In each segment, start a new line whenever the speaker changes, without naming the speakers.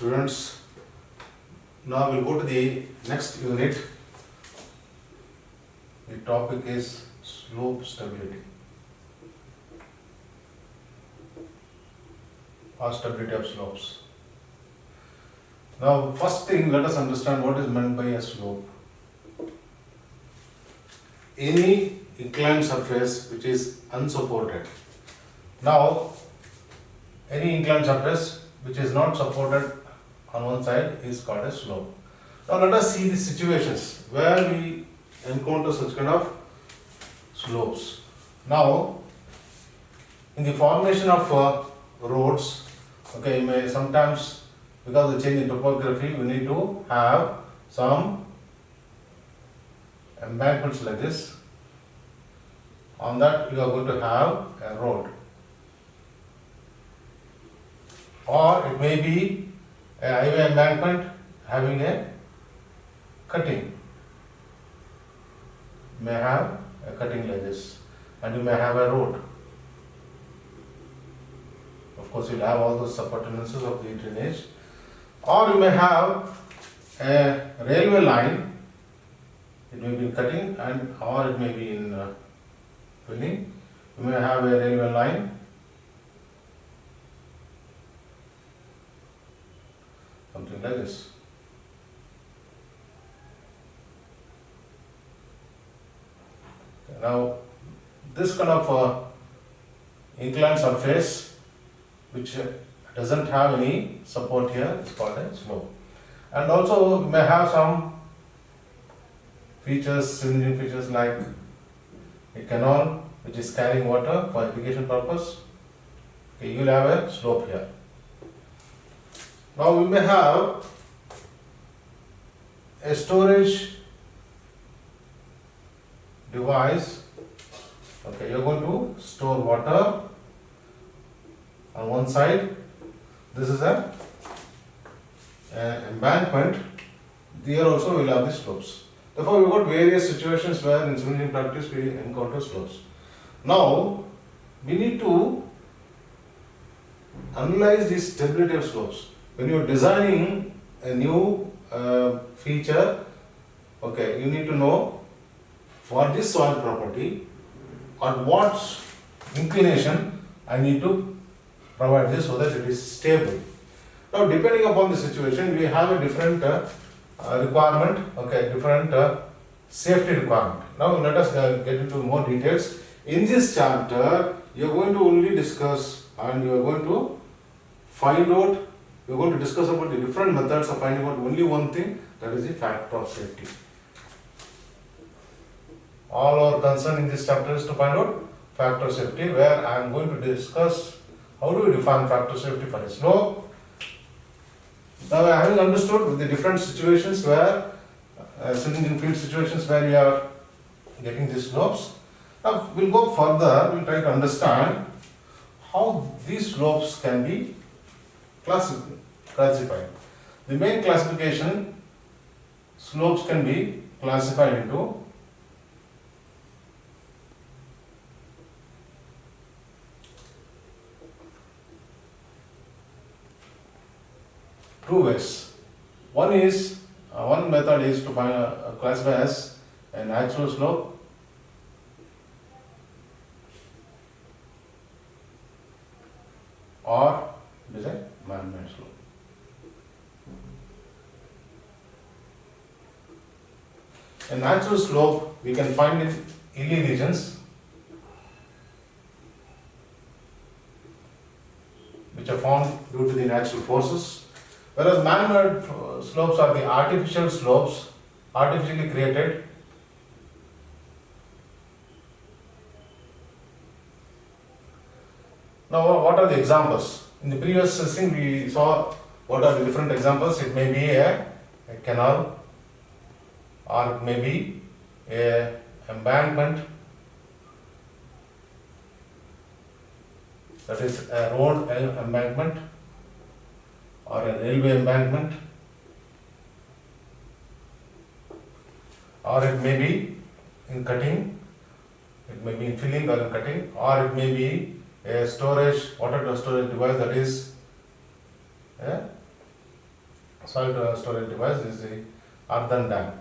Students, now we'll go to the next unit. The topic is slope stability or stability of slopes. Now, first thing, let us understand what is meant by a slope. Any inclined surface which is unsupported. Now, any inclined surface which is not supported on one side is called a slope. Now, let us see the situations where we encounter such kind of slopes. Now, in the formation of roads, okay, you may sometimes, because of the change in topography, we need to have some embankments like this. On that, you are going to have a road, or it may be a highway embankment having a cutting. You may have a cutting like this, and you may have a road. Of course, you will have all those appurtenances of the drainage, or you may have a railway line. It may be in cutting and or it may be in filling. You may have a railway line, something like this. Now, this kind of inclined surface which doesn't have any support here is called a slope. And also, you may have some features, significant features like a canal which is carrying water for irrigation purpose. Okay, you will have a slope here. Now, we may have a storage device. Okay, you are going to store water on one side. This is an embankment. There also we will have the slopes. Therefore, we got various situations where in engineering practice we encounter slopes. Now, we need to analyze the stability of slopes. When you are designing a new feature, okay, you need to know for this soil property at what inclination I need to provide this so that it is stable. Now, depending upon the situation, we have a different requirement, okay, different safety requirement. Now, let us get into more details. In this chapter, you are going to only discuss and you are going to find out, you are going to discuss about the different methods of finding out only one thing, that is the factor of safety. All our concern in this chapter is to find out factor of safety, where I am going to discuss how do we define factor of safety for a slope. Now, having understood the different situations where, in field situations where we are getting these slopes, now we'll go further, we'll try to understand how these slopes can be classified. The main classification, slopes can be classified into two ways. One method is to classify as a natural slope, or it is a man-made slope. A natural slope we can find in hilly regions which are formed due to the natural forces, whereas man-made slopes are the artificial slopes, artificially created. Now, what are the examples? In the previous thing we saw what are the different examples. It may be a canal, or it may be a embankment, that is a road embankment, or a railway embankment, or it may be in cutting, it may be in filling or in cutting, or it may be a storage, water storage device, that is a soil storage device is the earthen dam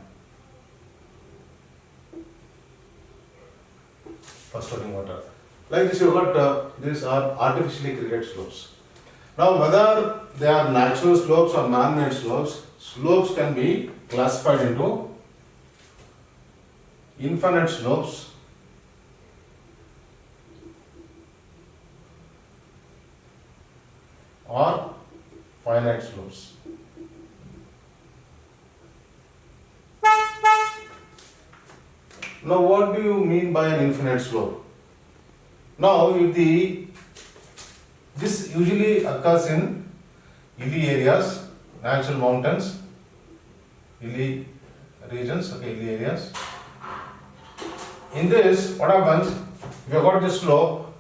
for storing water. Like this, you got these are artificially created slopes. Now, whether they are natural slopes or man-made slopes, slopes can be classified into infinite slopes or finite slopes. Now, what do you mean by an infinite slope? Now, if this usually occurs in hilly areas, natural mountains, hilly regions, okay, hilly areas. In this, what happens? We have got this slope.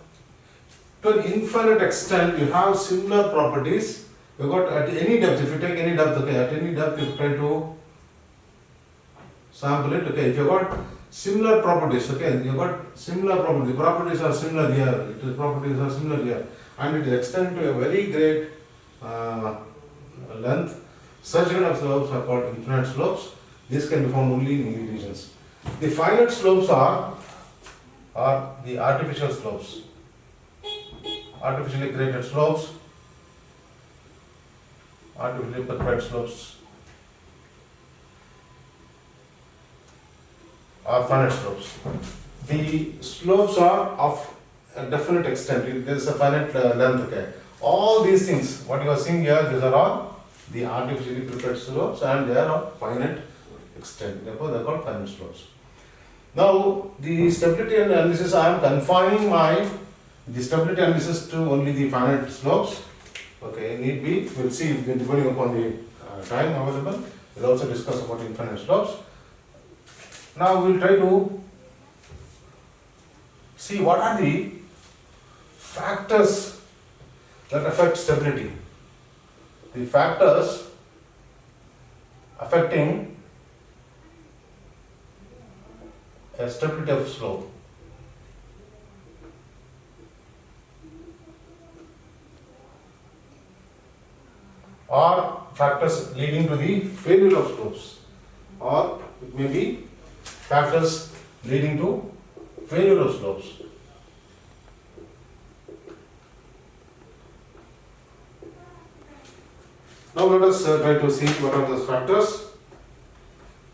To an infinite extent, you have similar properties. You got at any depth. If you take any depth, okay, at any depth, you try to sample it. Okay, if you got similar properties, okay, you got similar properties. The properties are similar here. The properties are similar here, and it extends to a very great length. Such kind of slopes are called infinite slopes. These can be found only in hilly regions. The finite slopes are the artificial slopes, artificially created slopes, artificially prepared slopes, or finite slopes. The slopes are of a definite extent. There is a finite length. Okay. All these things, what you are seeing here, these are all the artificially prepared slopes, and they are of finite extent. Therefore, they are called finite slopes. Now, the stability analysis, I am confining the stability analysis to only the finite slopes. Okay, need be, we will see depending upon the time available. We will also discuss about infinite slopes. Now, we will try to see what are the factors that affect stability. The factors affecting a stability of slope. Or factors leading to the failure of slopes, or it may be factors leading to failure of slopes. Now let us try to see what are those factors.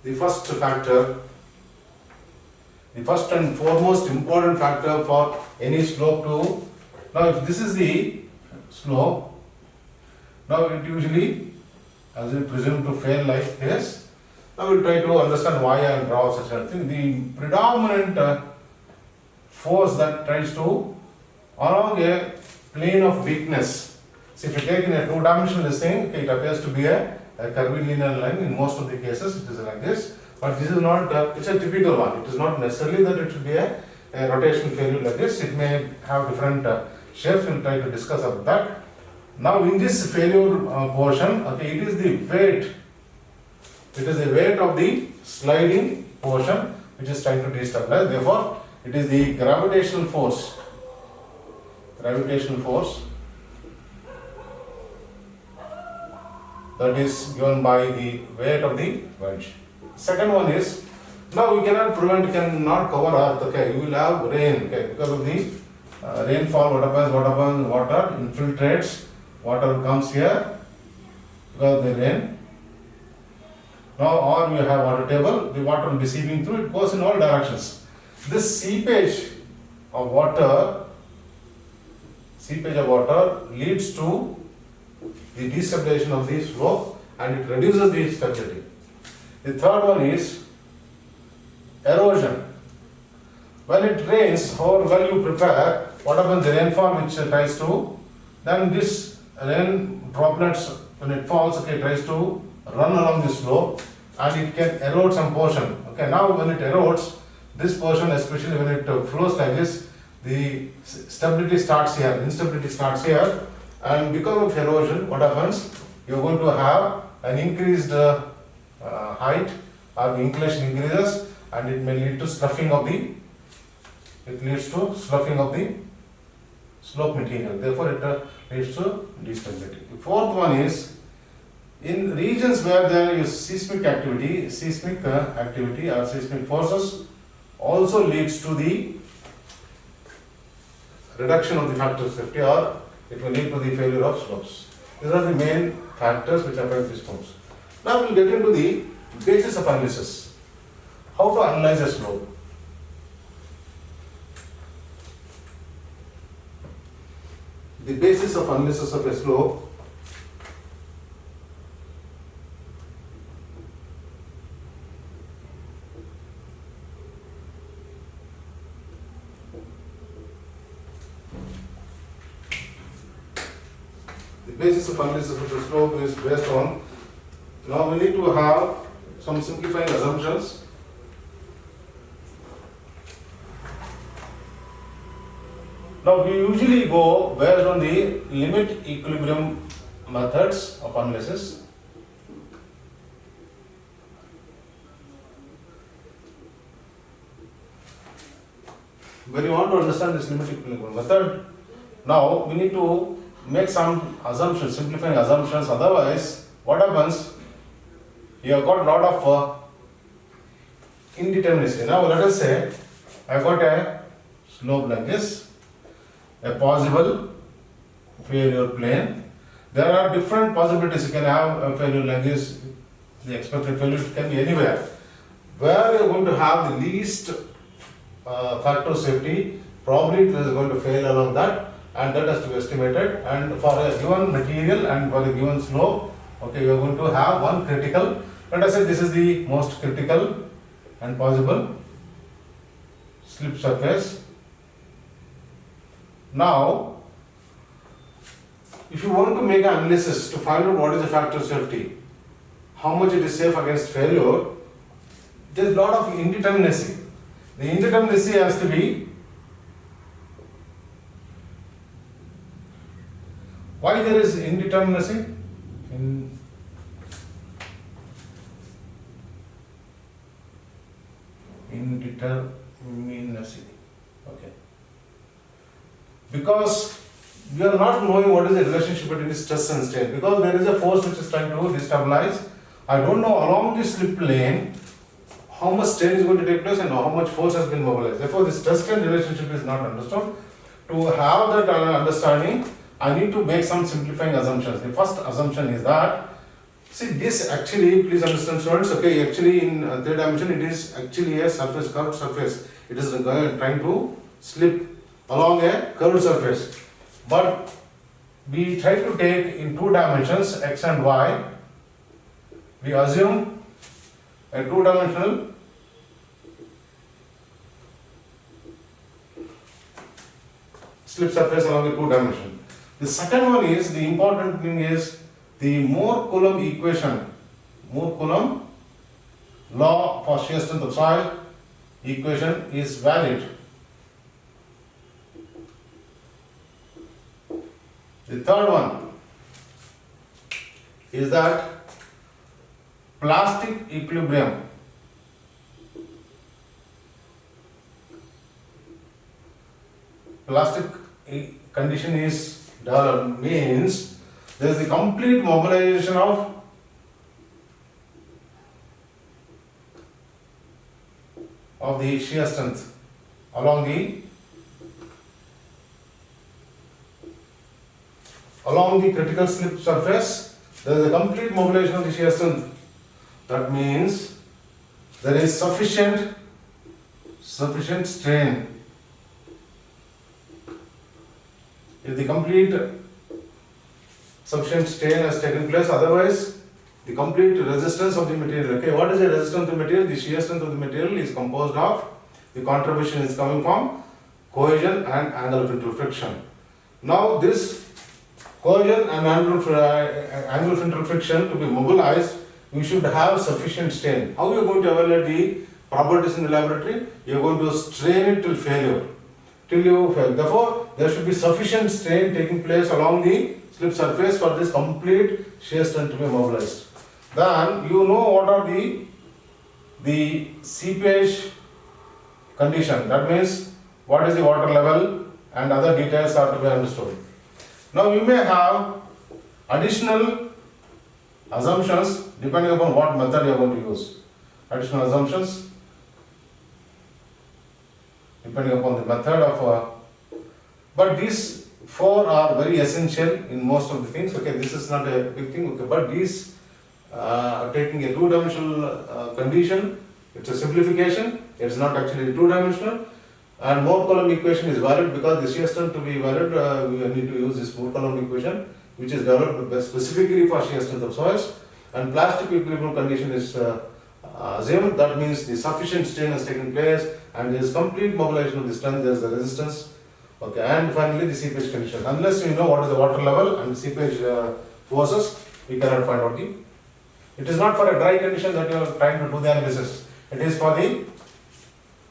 The first factor, the first and foremost important factor for any slope to, now if this is the slope, now it usually, as we presume, to fail like this. Now we will try to understand why and draw such a thing. The predominant force that tries to along a plane of weakness. So if you take in a two-dimensional thing, okay, it appears to be a curvilinear line. In most of the cases it is like this, but this is not, it's a typical one. It is not necessarily that it should be a rotation failure like this. It may have different shapes. We will try to discuss about that. Now in this failure portion, okay, it is the weight of the sliding portion which is trying to destabilize. Therefore, it is the gravitational force that is given by the weight of the wedge. Second one is, now we cannot cover earth, okay, you will have rain, okay, because of the rainfall, what happens, water infiltrates, water comes here because of the rain. Now, or you have water table, the water will be seeping through, it goes in all directions. This seepage of water leads to the destabilization of the slope and it reduces the stability. The third one is erosion. When it rains, however well you prepare, what happens, the rainfall which tries to, then this rain droplets, when it falls, okay, tries to run along the slope and it can erode some portion. Okay, now when it erodes, this portion, especially when it flows like this, the stability starts here, instability starts here, and because of erosion, what happens? You are going to have an increased height, or the inclination increases, and it may lead to sloughing of the slope material. Therefore, it leads to destability. The fourth one is In regions where there is seismic activity, activity or seismic forces also leads to the reduction of the factor of safety, or it will lead to the failure of slopes. These are the main factors which affect the slopes. Now we will get into the basis of analysis. How to analyze a slope? The basis of analysis of a slope. The basis of analysis of the slope is based on, now we need to have some simplifying assumptions. Now we usually go based on the limit equilibrium methods of analysis. When you want to understand this limit equilibrium method, now we need to make some assumptions, simplifying assumptions. Otherwise, what happens? You have got a lot of indeterminacy. Now let us say I got a slope like this, a possible failure plane. There are different possibilities. You can have a failure like this. The expected failure can be anywhere. Where you are going to have the least factor of safety, probably it is going to fail along that, and that has to be estimated. And for a given material and for a given slope, okay, you are going to have one critical. Let us say this is the most critical and possible slip surface. Now, if you want to make an analysis to find out what is the factor of safety, how much it is safe against failure, there is a lot of indeterminacy. The indeterminacy has to be, why there is indeterminacy? Indeterminacy. Okay. Because we are not knowing what is the relationship between stress and strain, because there is a force which is trying to destabilize. I don't know along this slip plane how much strain is going to take place and how much force has been mobilized. Therefore, the stress strain relationship is not understood. To have that understanding, I need to make some simplifying assumptions. The first assumption is that, see, this actually, please understand students, okay, actually in third dimension it is actually a surface, curved surface. It is trying to slip along a curved surface. But we try to take in two dimensions, x and y. We assume a two-dimensional slip surface along a two-dimension. The second one is, the important thing is the Moore-Coulomb equation, Moore-Coulomb law for shear strength of soil equation is valid. The third one is that plastic equilibrium condition is developed, means there is a complete mobilization of the shear strength along the critical slip surface. There is a complete mobilization of the shear strength. That means there is sufficient strain. If the complete sufficient strain has taken place, otherwise the complete resistance of the material. Okay, what is the resistance of the material? The shear strength of the material is composed of, the contribution is coming from cohesion and angle of internal friction. Now this cohesion and angle of internal friction to be mobilized, we should have sufficient strain. How you are going to evaluate the properties in the laboratory? You are going to strain it till failure, till you fail. Therefore, there should be sufficient strain taking place along the slip surface for this complete shear strength to be mobilized. Then you know what are the seepage condition. That means what is the water level and other details are to be understood. Now we may have additional Assumptions, depending upon what method you are going to use. Additional assumptions, depending upon the method of, but these four are very essential in most of the things. Okay, this is not a big thing, okay, but these taking a two-dimensional condition, it's a simplification, it's not actually two-dimensional, and Moore-Coulomb equation is valid because the shear strength to be valid, we need to use this Moore-Coulomb equation, which is developed specifically for shear strength of soils, and plastic equilibrium condition is assumed. That means the sufficient strain has taken place and there is complete mobilization of the strength, there is the resistance. Okay, and finally the seepage condition. Unless we know what is the water level and seepage forces, we cannot find out the. It is not for a dry condition that you are trying to do the analysis. It is for the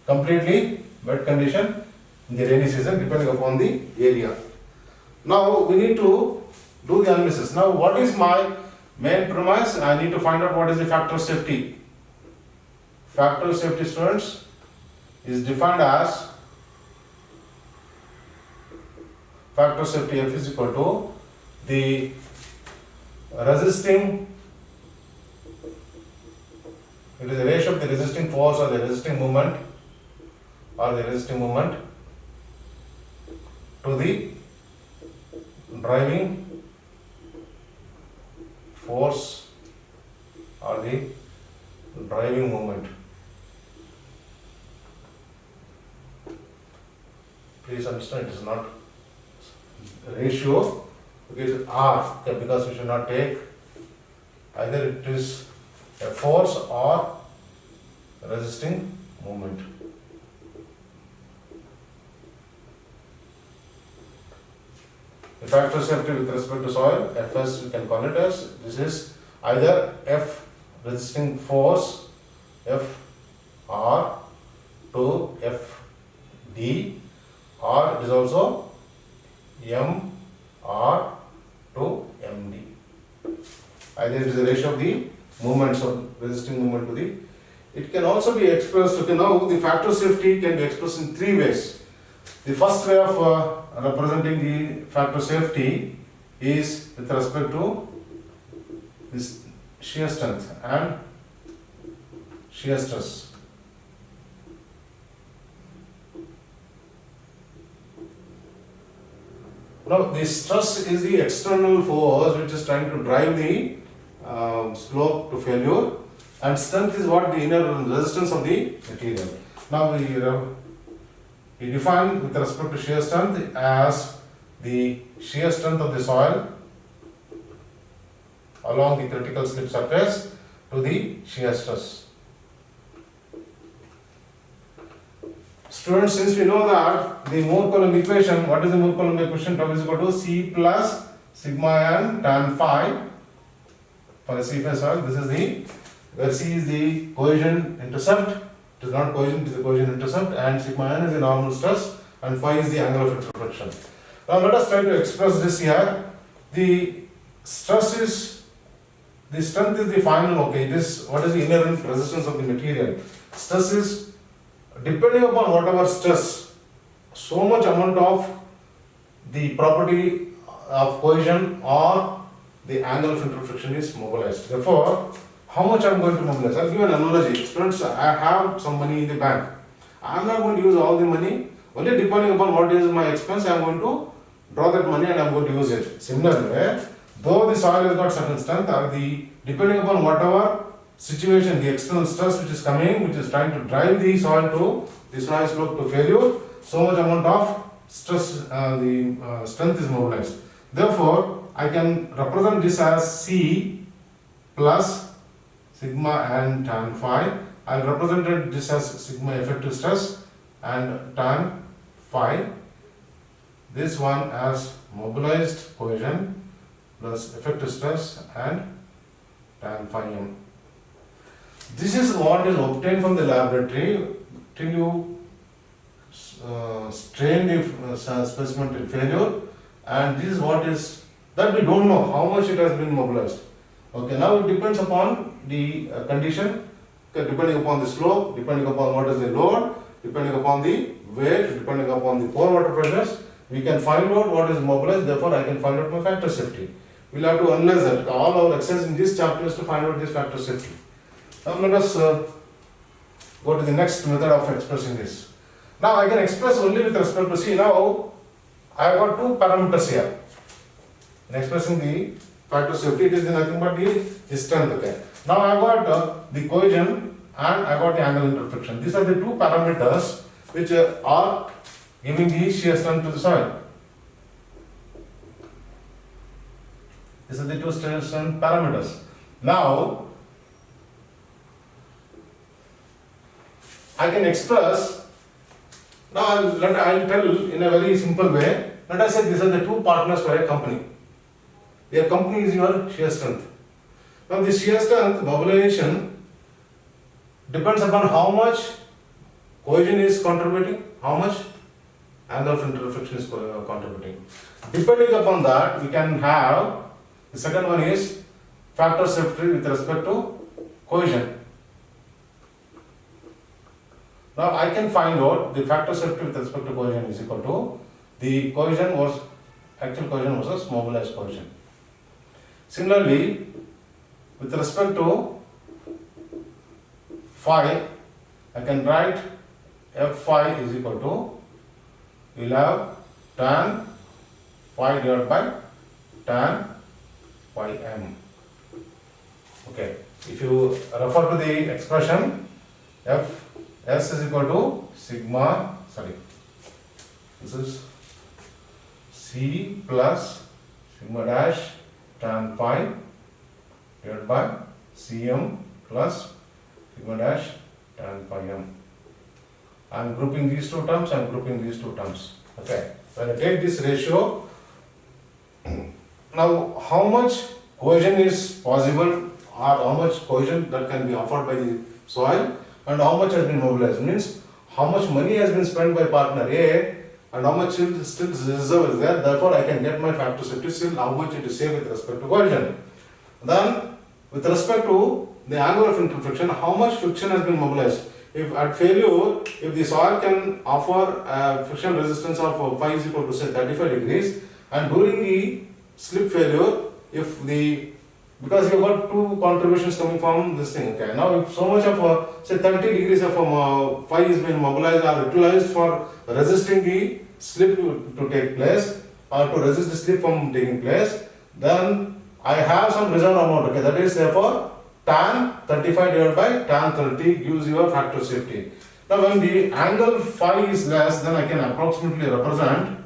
completely wet condition in the rainy season, depending upon the area. Now we need to do the analysis. Now what is my main premise? I need to find out what is the factor of safety. Factor of safety, students, is defined as factor of safety F is equal to the resisting, it is the ratio of the resisting force or the resisting moment to the driving force or the driving moment. Please understand, it is not ratio, it is R, okay, because we should not take either it is a force or resisting moment. The factor of safety with respect to soil, Fs we can call it as, this is either F resisting force, F R to F D, or it is also M R to M D. Either it is the ratio of the movements of resisting movement to the. It can also be expressed, okay, now the factor of safety can be expressed in three ways. The first way of representing the factor of safety is with respect to this shear strength and shear stress. Now, the stress is the external force which is trying to drive the slope to failure, and strength is what the inner resistance of the material. Now, we define with respect to shear strength as the shear strength of the soil along the critical slip surface to the shear stress. Students, since we know that the Moore-Coulomb equation, what is the Moore-Coulomb equation? Tau is equal to C plus sigma n tan phi for a C phase soil. This is the, where C is the cohesion intercept. It is not cohesion, it is the cohesion intercept, and sigma n is the normal stress and phi is the angle of interflexion. Now let us try to express this here. The stress is, the strength is the final, okay, it is what is the inherent resistance of the material. Stress is depending upon whatever stress, so much amount of the property of cohesion or the angle of interflexion is mobilized. Therefore, how much I am going to mobilize? I will give an analogy. Students, I have some money in the bank. I am not going to use all the money. Only depending upon what is my expense, I am going to draw that money and I am going to use it. Similarly, though the soil has got certain strength, or the depending upon whatever situation, the external stress which is coming, which is trying to drive the soil to the soil slope to failure, so much amount of stress, strength is mobilized. Therefore, I can represent this as C plus sigma n tan phi. I represented this as sigma effective stress and tan phi. This one as mobilized cohesion plus effective stress and tan phi m. This is what is obtained from the laboratory till you strain the specimen till failure, and this is what is that we don't know how much it has been mobilized. Okay, now it depends upon the condition, depending upon the slope, depending upon what is the load, depending upon the weight, depending upon the pore water pressures, we can find out what is mobilized. Therefore, I can find out my factor safety. we'll have to analyze that. All our exercise in this chapter is to find out this factor safety. Now let us go to the next method of expressing this. Now I can express only with respect to, see now I have got two parameters here. In expressing the factor safety, it is nothing but the strength. Okay. Now I have got the cohesion and I got the angle interfriction. These are the two parameters which are giving the shear strength to the soil. These are the two shear strength parameters. Now I can express, now I'll tell in a very simple way. Let us say these are the two partners for a company. Their company is your shear strength. Now this shear strength mobilization depends upon how much cohesion is contributing, how much angle of interfriction is contributing. Depending upon that, we can have, the second one is factor safety with respect to cohesion. Now I can find out the factor safety with respect to cohesion is equal to the cohesion was actual cohesion versus mobilized cohesion. Similarly, with respect to phi, I can write F phi is equal to, we will have tan phi divided by tan phi m. Okay, if you refer to the expression, F S is equal to sigma, this is C plus sigma dash tan phi divided by Cm plus sigma dash tan phi m. I am grouping these two terms, I am grouping these two terms. Okay, when I take this ratio, now how much cohesion is possible or how much cohesion that can be offered by the soil and how much has been mobilized, means how much money has been spent by partner A and how much still reserve is there, therefore I can get my factor safety, still how much it is saved with respect to cohesion. Then with respect to the angle of interfriction, how much friction has been mobilized. If at failure, if the soil can offer a friction resistance of phi is equal to say 35 degrees, and during the slip failure, if the, because you got two contributions coming from this thing, okay. Now if so much of say 30 degrees of phi is been mobilized or utilized for resisting the slip to take place or to resist the slip from taking place, then I have some reserve amount, okay. That is therefore tan 35 divided by tan 30 gives you a factor safety. Now when the angle phi is less, then I can approximately represent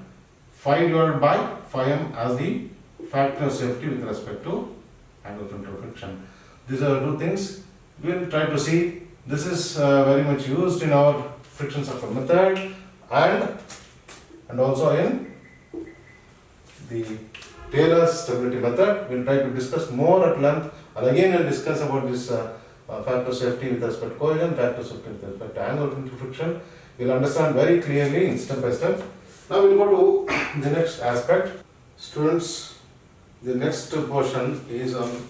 phi divided by phi m as the factor safety with respect to angle of interfriction. These are two things we will try to see. This is very much used in our friction suffer method and also in the Taylor's stability method. We will try to discuss more at length, and again I will discuss about this factor safety with respect to cohesion, factor safety with respect to angle of interfriction. You will understand very clearly in step by step. Now we will go to the next aspect. Students, the next portion is on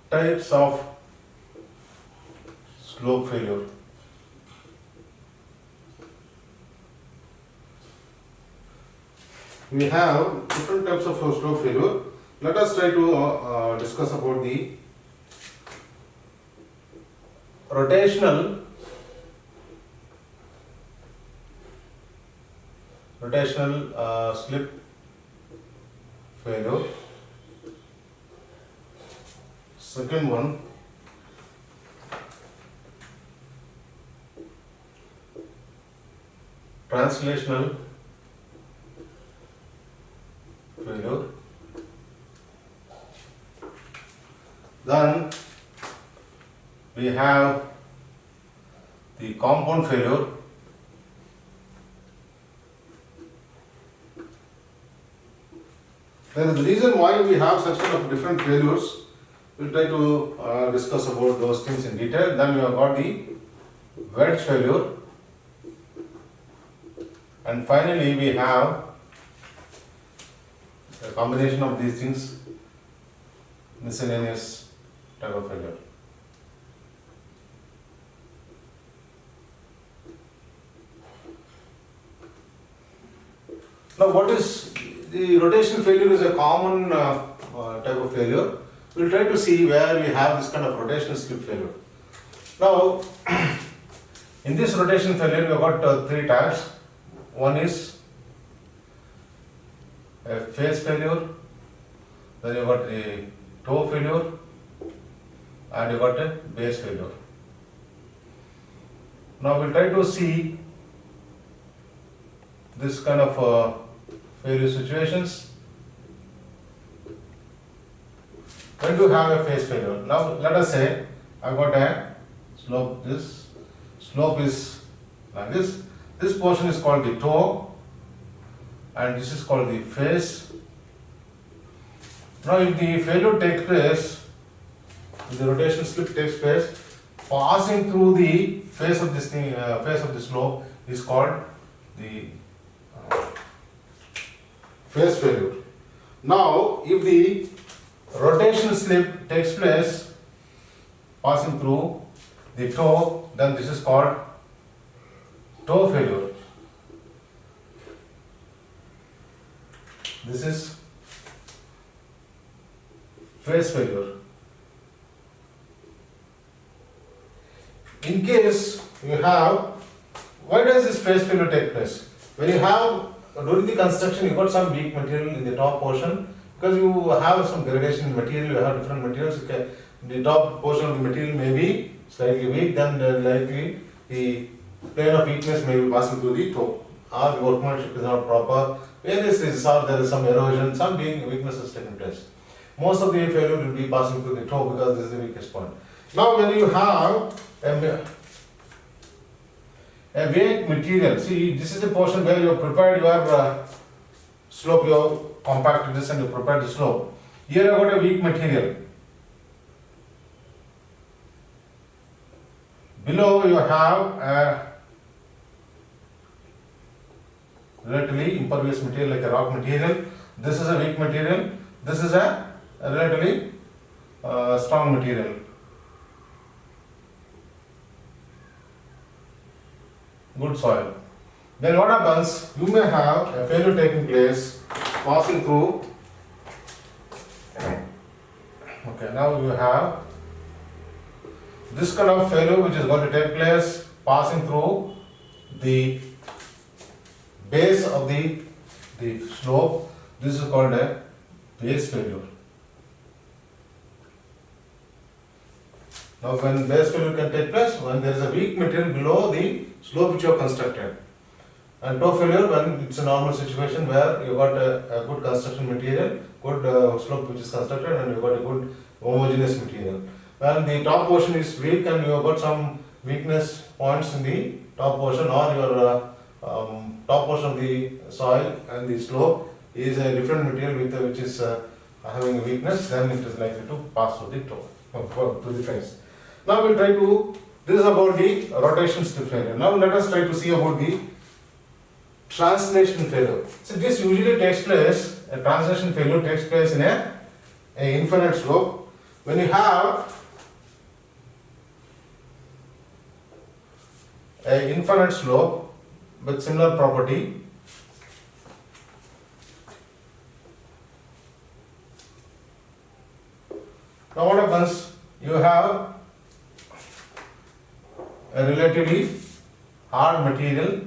types of slope failure. We have different types of slope failure. Let us try to discuss about the rotational slip failure. Second one, translational failure. Then we have the compound failure. There is the reason why we have such kind of different failures. We'll try to discuss about those things in detail. Then we have got the wedge failure, and finally we have a combination of these things, miscellaneous type of failure. Now what is the rotational failure is a common type of failure. We'll try to see where we have this kind of rotational slip failure. Now, in this rotation failure, we have got three types. One is a phase failure, then you got a toe failure, and you got a base failure. Now we'll try to see this kind of failure situations. When do you have a phase failure? Now let us say I got a slope. This slope is like this. This portion is called the toe, and this is called the face. Now if the failure takes place, if the rotation slip takes place, passing through the face of this thing, face of the slope is called the phase failure. Now if the rotation slip takes place passing through the toe, then this is called toe failure. This is phase failure. In case you have, why does this phase failure take place? When you have, during the construction, you got some weak material in the top portion, because you have some gradation in material, you have different materials. Okay. The top portion of the material may be slightly weak, then likely the plane of weakness may be passing through the toe, or the workmanship is not proper, various reasons, or there is some erosion, some weakness has taken place. Most of the failure will be passing through the toe because this is the weakest point. Now when you have a weak material, see, this is the portion where you have prepared your slope, you have compacted this and you prepared the slope. Here you have got a weak material. Below you have a relatively impervious material like a rock material. This is a weak material. This is a relatively strong material. Good soil. Then what happens? You may have a failure taking place passing through. Okay, now you have this kind of failure which is going to take place passing through the base of the slope. This is called a base failure. Now when base failure can take place, when there is a weak material below the slope which you have constructed. And toe failure when it's a normal situation where you got a good construction material, good slope which is constructed, and you got a good homogeneous material. When the top portion is weak and you have got some weakness points in the top portion, or your top portion of the soil and the slope is a different material with which is having a weakness, then it is likely to pass through the toe, to the face. Now we'll try to, this is about the rotation slip failure. Now let us try to see about the translation failure. So this usually takes place, a translation failure takes place in a infinite slope. When you have a infinite slope with similar property, now what happens? You have a relatively hard material.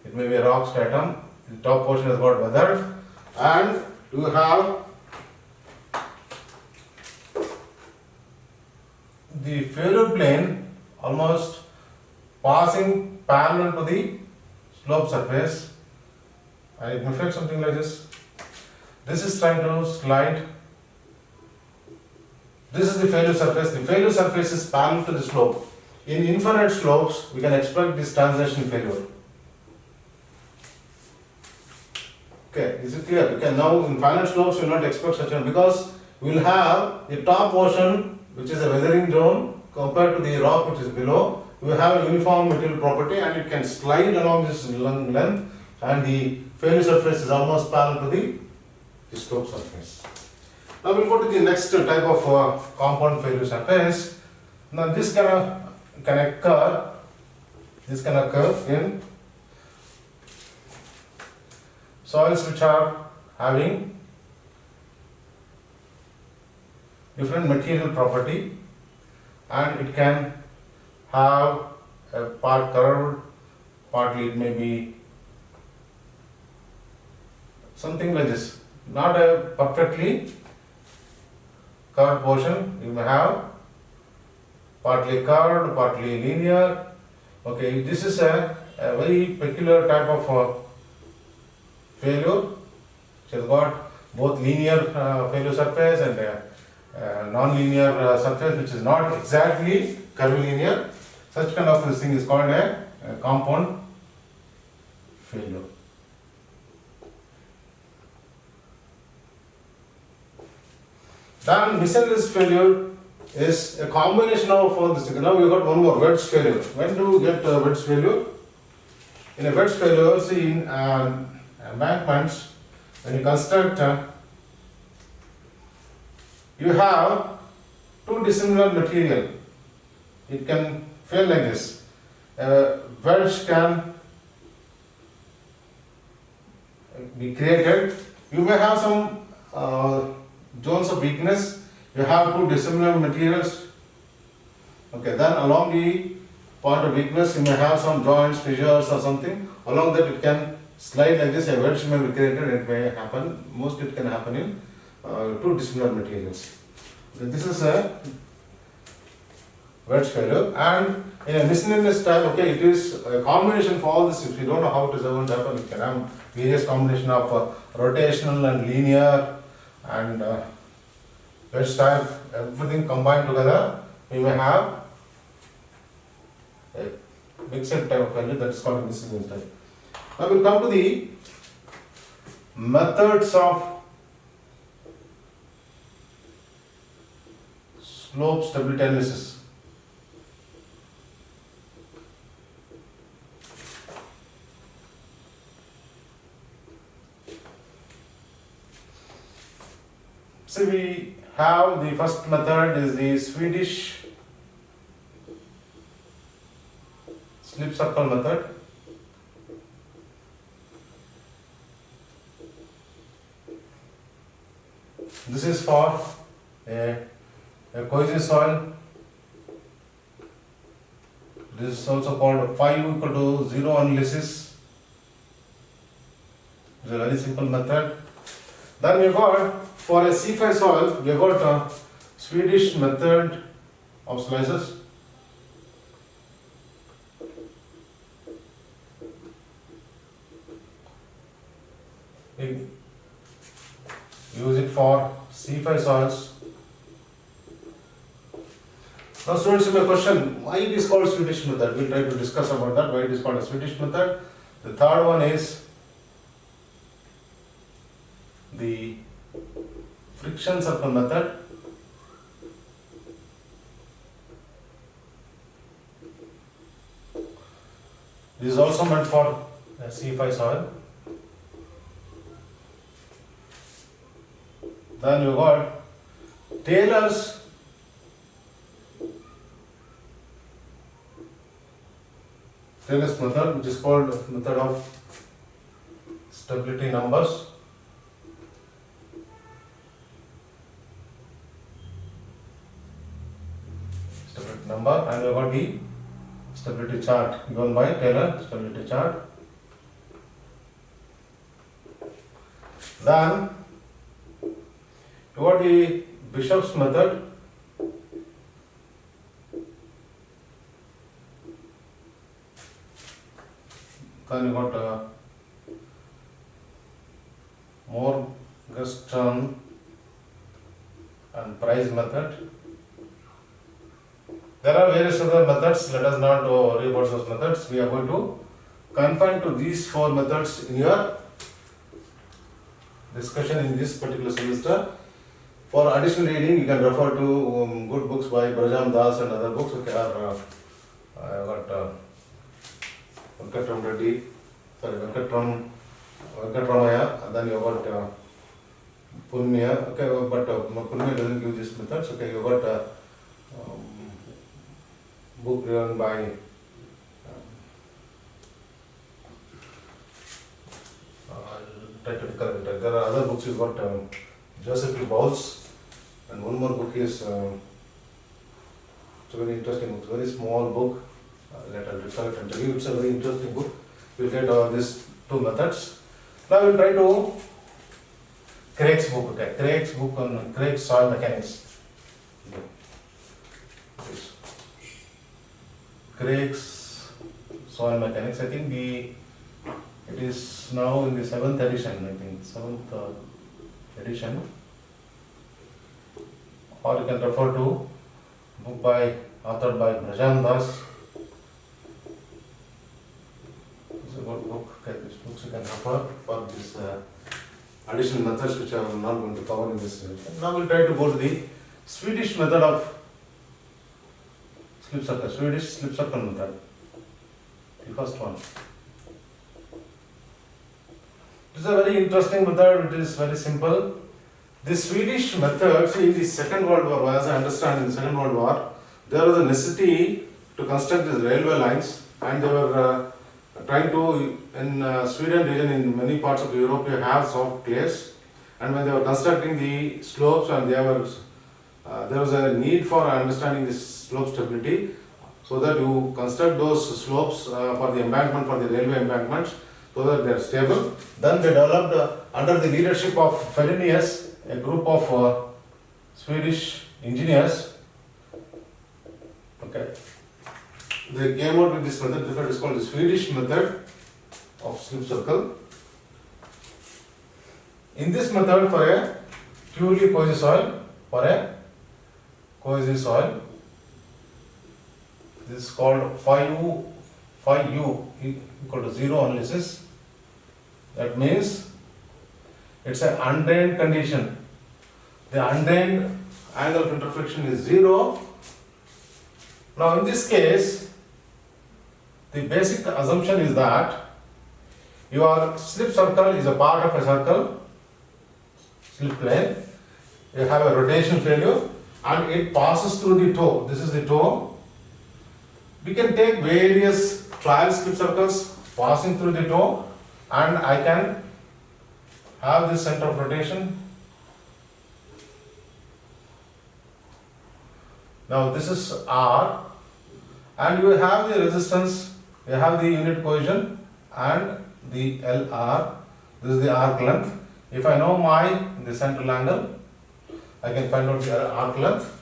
It may be a rock stratum. The top portion has got weathered, and you have the failure plane almost passing parallel to the slope surface, and it may affect something like this. This is trying to slide. This is the failure surface. The failure surface is parallel to the slope. In infinite slopes, we can expect this translation failure. Okay, is it clear? You can now in finite slopes you will not expect such a, because we will have the top portion which is a weathering zone compared to the rock which is below. You have a uniform material property and it can slide along this length, and the failure surface is almost parallel to the slope surface. Now we'll go to the next type of compound failure surface. Now this can occur in soils which are having different material property, and it can have a part curved, partly it may be something like this, not a perfectly curved portion. You may have partly curved, partly linear. Okay, this is a very peculiar type of failure, which has got both linear failure surface and non-linear surface, which is not exactly curvilinear. Such kind of this thing is called a compound failure. Then miscellaneous failure is a combination of all this. Now we got one more, wedge failure. When do we get wedge failure? In a wedge failure, see in embankments, when you construct, you have two dissimilar material. It can fail like this. Wedge can be created. You may have some zones of weakness. You have two dissimilar materials. Okay, then along the point of weakness, you may have some joints, fissures or something. Along that it can slide like this, a wedge may be created, it may happen, mostly it can happen in two dissimilar materials. This is a wedge failure, and in a miscellaneous style, okay, it is a combination for all this. If you don't know how it is going to happen, you can have various combination of rotational and linear and wedge type, everything combined together, we may have a mixed type of failure that is called a miscellaneous type. Now we will come to the methods of slope stability analysis. So we have the first method is the Swedish slip circle method. This is for a cohesive soil. This is also called 5 equal to 0 analysis. It's a very simple method. Then we got for a C5 soil, we got a Swedish method of slices. We use it for C5 soils. Now students, you may question why it is called Swedish method. We will try to discuss about that, why it is called a Swedish method. The third one is the friction circle method. This is also meant for C5 soil. Then you got Taylor's method, which is called method of stability numbers. Stability number, and you got the stability chart given by Taylor, stability chart. Then you got the Bishop's method. Then you got Morgenstern and Price method. There are various other methods. Let us not worry about those methods. We are going to confine to these four methods in your discussion in this particular semester. For additional reading, you can refer to good books by Brajam Das and other books. Okay, I got Venkatram Reddy, Venkatramaya, and then you got Punya. Okay, but Punya doesn't give these methods. Okay, you got book written by try to recollect it. There are other books. You got Joseph E. Bowles, and one more book is it's a very interesting book, very small book. Let I'll recollect and tell you. It's a very interesting book. You'll get these two methods. Now we'll try to Craig's book. Okay, Craig's book on Craig's soil mechanics. Craig's soil mechanics. I think it is now in the 7th edition. I think 7th edition. Or you can refer to book authored by Brajan Das. It's a good book. Okay, these books you can refer for this additional methods which I am not going to cover in this session. Now we'll try to go to the Swedish method of slip circle. Swedish slip circle method. The first one. It is a very interesting method. It is very simple. The Swedish method, see, in the Second World War, as I understand, in the Second World War, there was a necessity to construct these railway lines, and they were trying to, in Sweden region, in many parts of Europe, you have soft clays, and when they were constructing the slopes, and there was a need for understanding this slope stability, so that you construct those slopes for the embankment, for the railway embankments, so that they are stable. Then they developed, under the leadership of Fellinius, a group of Swedish engineers. Okay, they came out with this method. This is called the Swedish method of slip circle. In this method, for a purely cohesive soil, this is called phi u equal to 0 analysis. That means it's an undrained condition. The undrained angle of interflexion is 0. Now in this case, the basic assumption is that your slip circle is a part of a circle, slip plane. You have a rotation failure and it passes through the toe. This is the toe. We can take various trial slip circles passing through the toe, and I can have this center of rotation. Now this is R, and you have the resistance, you have the unit cohesion and the LR. This is the arc length. If I know the central angle, I can find out the arc length.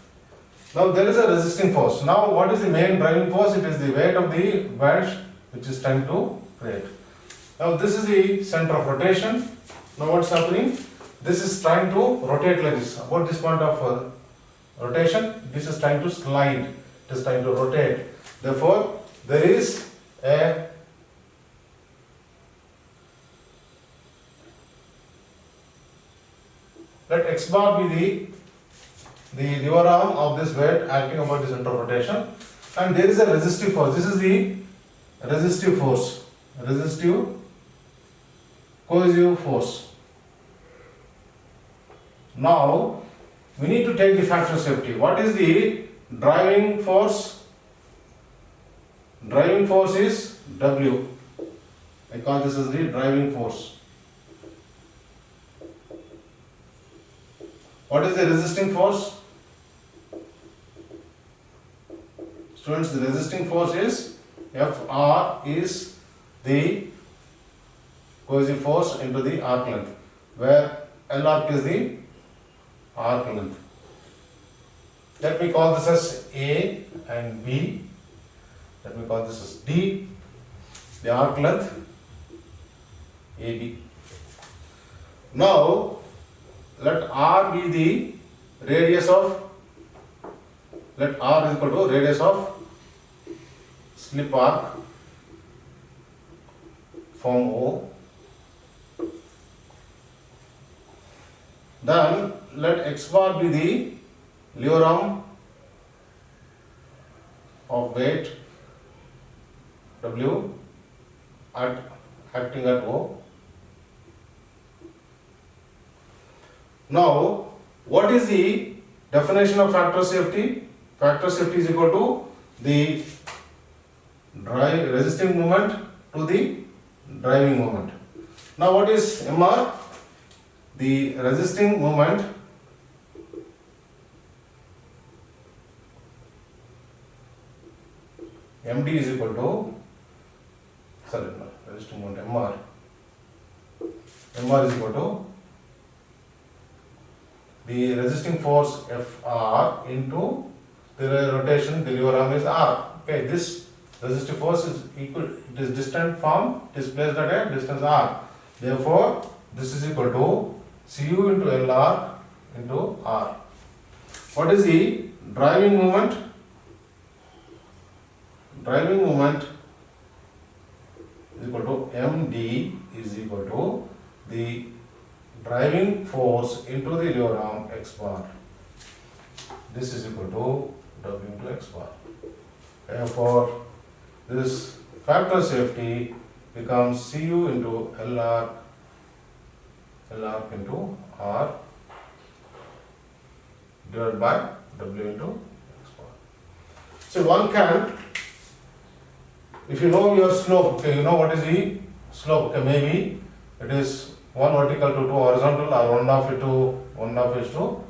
Now there is a resisting force. Now what is the main driving force? It is the weight of the wedge which is trying to create. Now this is the center of rotation. Now what's happening? This is trying to rotate like this. About this point of rotation, this is trying to slide. It is trying to rotate. Therefore, there is a let x bar be the lever arm of this weight acting about the center of rotation, and there is a resistive force. This is the resistive force, resistive cohesive force. Now we need to take the factor of safety. What is the driving force? Driving force is W. I call this as the driving force. What is the resisting force? Students, the resisting force is Fr is the cohesive force into the arc length, where L arc is the arc length. Let me call this as A and B. Let me call this as D, the arc length AB. Now let R be the radius of, let R is equal to radius of slip arc, form O. Then let X bar be the lever arm of weight W acting at O. Now, what is the definition of factor safety? Factor safety is equal to the resisting moment to the driving moment. Now what is MR? The resisting moment MD is equal to, sorry, no, resisting moment MR. MR is equal to the resisting force Fr into the rotation, the lever arm is R. Okay, this resistive force is equal, it is distant from, it is placed at a distance R. Therefore, this is equal to Cu into Lr into R. What is the driving moment? Driving moment is equal to Md is equal to the driving force into the lever arm x bar. This is equal to W into x bar. Therefore, this factor of safety becomes Cu into Lr into R divided by W into x bar. So one can, if you know your slope, okay, you know what is the slope, okay, maybe it is 1 vertical to 2 horizontal or 1/2 into 1/2 is to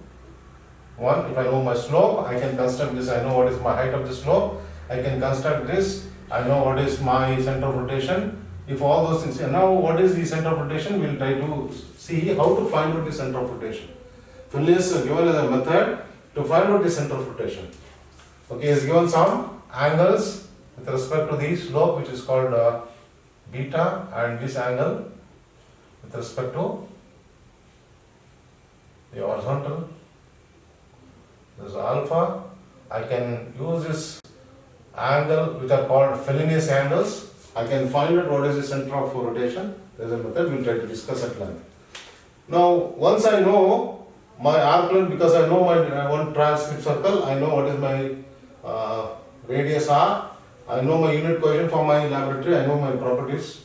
1. If I know my slope, I can construct this. I know what is my height of the slope. I can construct this. I know what is my center of rotation. If all those things, and now what is the center of rotation? We'll try to see how to find out the center of rotation. Phil is given as a method to find out the center of rotation. Okay, he is given some angles with respect to the slope, which is called beta, and this angle with respect to the horizontal, this is alpha. I can use this angle which are called Fellinius angles. I can find out what is the center of rotation. There is a method, we will try to discuss at length. Now, once I know my arc length, because I know my one transcript circle, I know what is my radius r, I know my unit coefficient from my laboratory, I know my properties.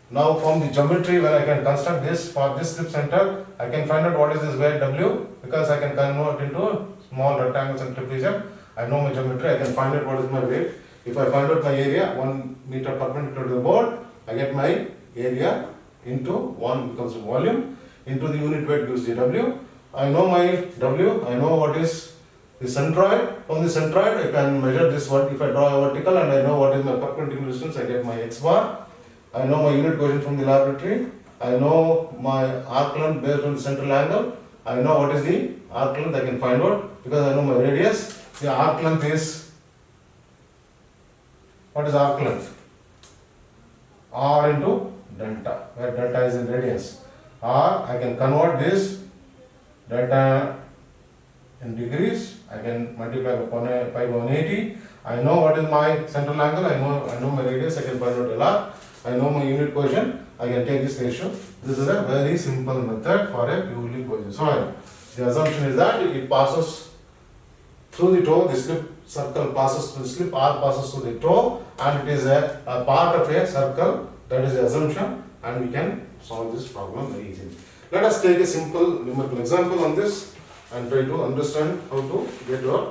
Now from the geometry, when I can construct this for this strip center, I can find out what is this weight W, because I can convert into small rectangles and trapezium. I know my geometry, I can find out what is my weight. If I find out my area, 1 meter perpendicular to the board, I get my area into 1 becomes volume, into the unit weight gives the W. I know my W, I know what is the centroid. From the centroid, I can measure this one. If I draw a vertical and I know what is my perpendicular distance, I get my x bar. I know my unit coefficient from the laboratory. I know my arc length based on the central angle. I know what is the arc length, I can find out because I know my radius. The arc length is, what is arc length? R into delta, where delta is in radius. R, I can convert this delta in degrees. I can multiply by 180. I know what is my central angle. I know my radius. I can find out Lr. I know my unit coefficient. I can take this ratio. This is a very simple method for a purely coefficient soil. The assumption is that it passes through the toe. The slip circle passes through the slip. R passes through the toe, and it is a part of a circle. That is the assumption, and we can solve this problem very easily. Let us take a simple numerical example on this and try to understand how to get your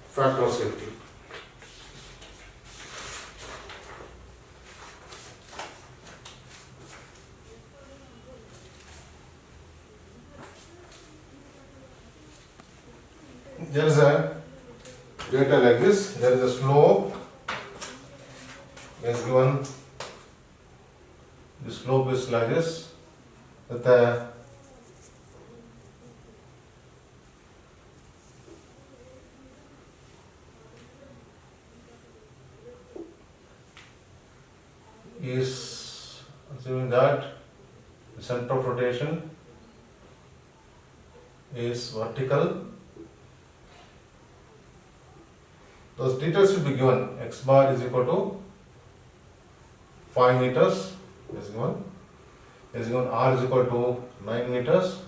factor of safety. There is a data like this. There is a slope. Is given. The slope is like this. With a is assuming that the center of rotation is vertical. Those details will be given. X bar is equal to 5 meters is given. R is equal to 9 meters.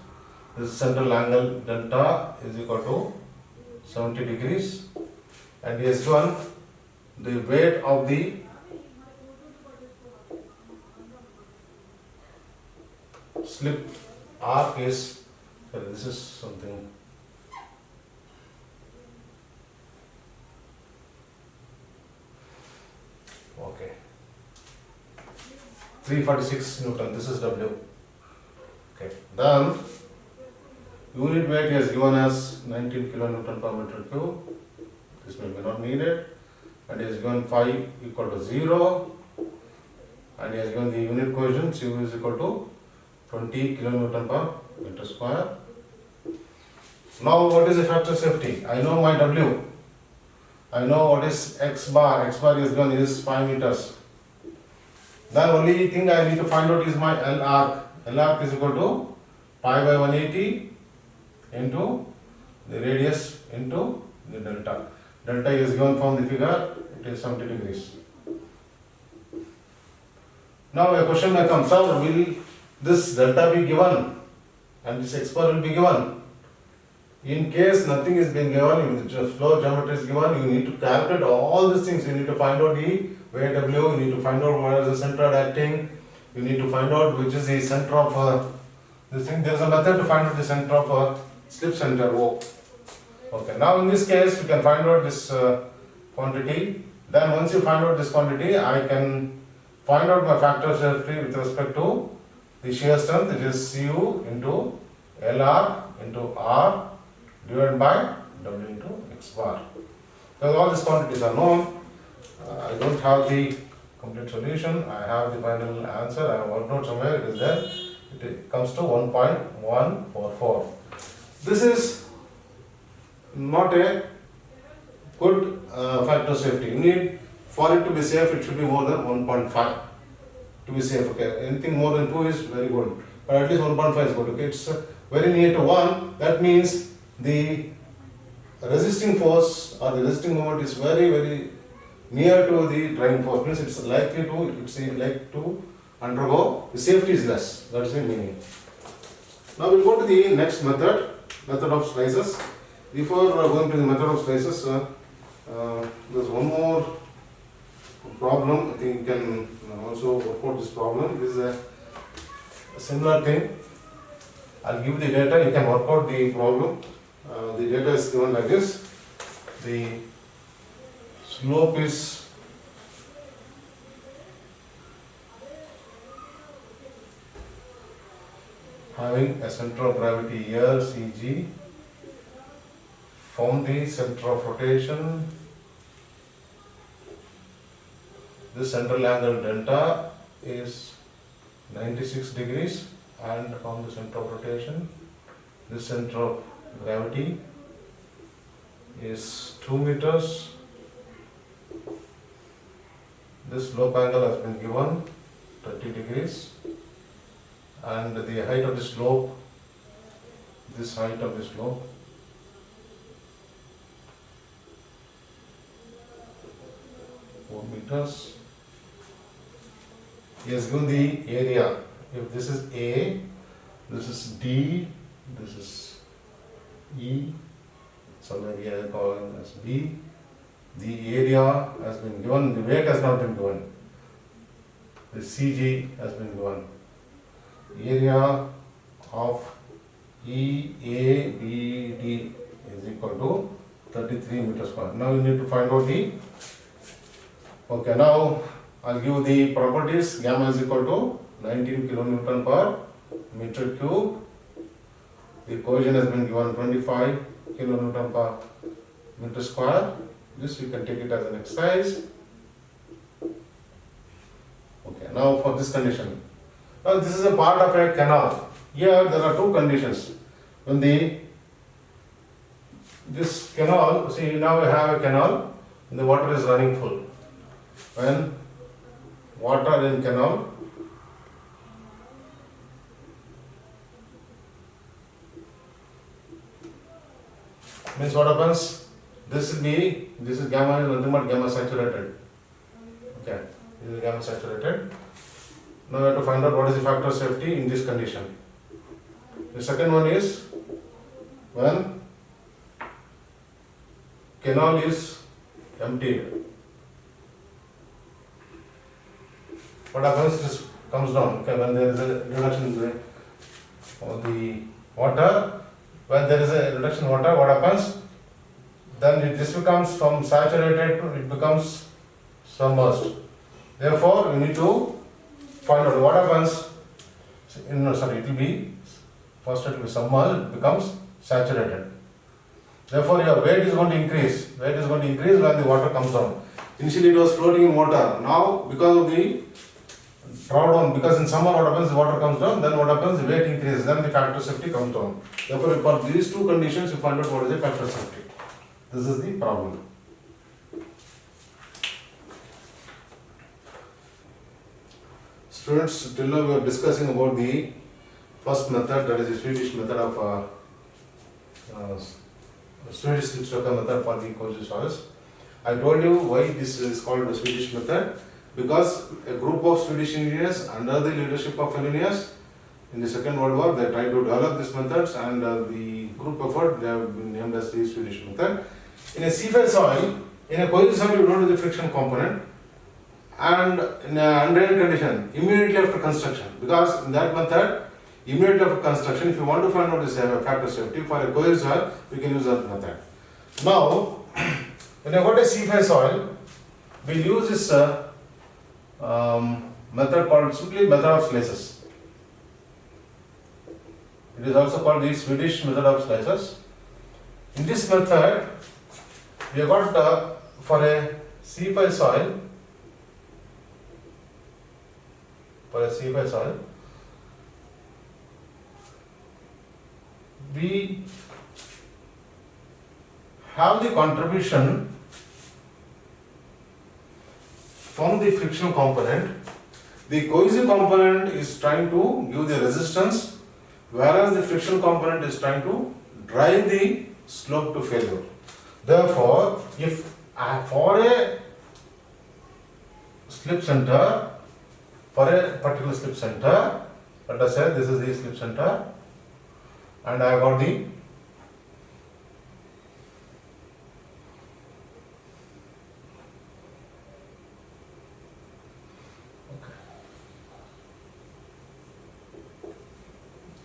This central angle delta is equal to 70 degrees. And is given the weight of the slip arc is, this is something, okay, 346 Newton. This is W. Okay. Then unit weight is given as 19 kilonewton per meter cube. This may be not needed. And is given phi equal to 0. And he has given the unit coefficient U is equal to 20 kilonewton per meter square. Now what is the factor safety? I know my W. I know what is X bar. X bar is given is 5 meters. Then only thing I need to find out is my L arc. L arc is equal to pi by 180 into the radius into the delta. Delta is given from the figure, it is 70 degrees. Now a question may come, sir, will this delta be given and this X bar will be given? In case nothing is being given, if the flow geometry is given, you need to calculate all these things. You need to find out the weight W, you need to find out where is the center acting, you need to find out which is the center of this thing. There is a method to find out the center of slip center O. Okay, now in this case, you can find out this quantity. Then once you find out this quantity, I can find out my factor of safety with respect to the shear strength, which is Cu into Lr into R divided by W into X bar. Because all these quantities are known, I don't have the complete solution, I have the final answer, I have worked out somewhere, it is there, it comes to 1.144. This is not a good factor safety. You need, for it to be safe, it should be more than 1.5 to be safe. Okay, anything more than 2 is very good, but at least 1.5 is good. Okay, it's very near to 1. That means the resisting force or the resisting moment is very near to the driving force. Means it's like to undergo. The safety is less. That is the meaning. Now we'll go to the next method of slices. Before going to the method of slices, there's one more problem. I think you can also work out this problem. This is a similar thing. I'll give the data, you can work out the problem. The data is given like this. The slope is having a center of gravity here, Cg. From the center of rotation, this central angle delta is 96 degrees, and from the center of rotation, this center of gravity is 2 meters. This slope angle has been given 30 degrees, and the height of the slope, this height of the slope, meters. He has given the area. If this is A, this is D, this is E, somewhere here I call it as B. The area has been given, the weight has not been given. The CG has been given. Area of EABD is equal to 33 meters square. Now you need to find out the. Okay, now I'll give the properties. Gamma is equal to 19 kilonewton per meter cube. The cohesion has been given 25 kilonewton per meter square. This you can take it as an exercise. Okay, now for this condition. Now this is a part of a canal. Here there are two conditions. When this canal, see now we have a canal and the water is running full. When water in canal means what happens? This is gamma is nothing but gamma saturated. Okay, this is gamma saturated. Now we have to find out what is the factor of safety in this condition. The second one is when canal is emptied. What happens? This comes down. Okay, when there is a reduction in the water, when there is a reduction in water, what happens? Then this becomes from saturated to it becomes submerged. Therefore, we need to find out what happens. No, sorry, it will be first it will be submerged, becomes saturated. Therefore, your weight is going to increase. Weight is going to increase when the water comes down. Initially, it was floating in water. Now, because of the drawdown, because in summer what happens, the water comes down, then what happens, the weight increases, then the factor of safety comes down. Therefore, for these two conditions, you find out what is the factor of safety. This is the problem. Students, till now we are discussing about the first method, that is the Swedish method of Swedish slipstreaker method for the coastal soils. I told you why this is called the Swedish method, because a group of Swedish engineers under the leadership of Fellenius in the Second World War, they tried to develop these methods, and the group effort, they have been named as the Swedish method. In a seafed soil, in a coastal soil, you don't do the friction component, and in a undrained condition, immediately after construction, because in that method, immediately after construction, if you want to find out this factor safety for a coastal soil, you can use that method. Now, when you got a seafed soil, we use this method called simply method of slices. It is also called the Swedish method of slices. In this method, we have got for a seafed soil, we have the contribution from the frictional component. The cohesive component is trying to give the resistance, whereas the frictional component is trying to drive the slope to failure. Therefore, if for a slip center, for a particular slip center, let us say this is the slip center, and I have got the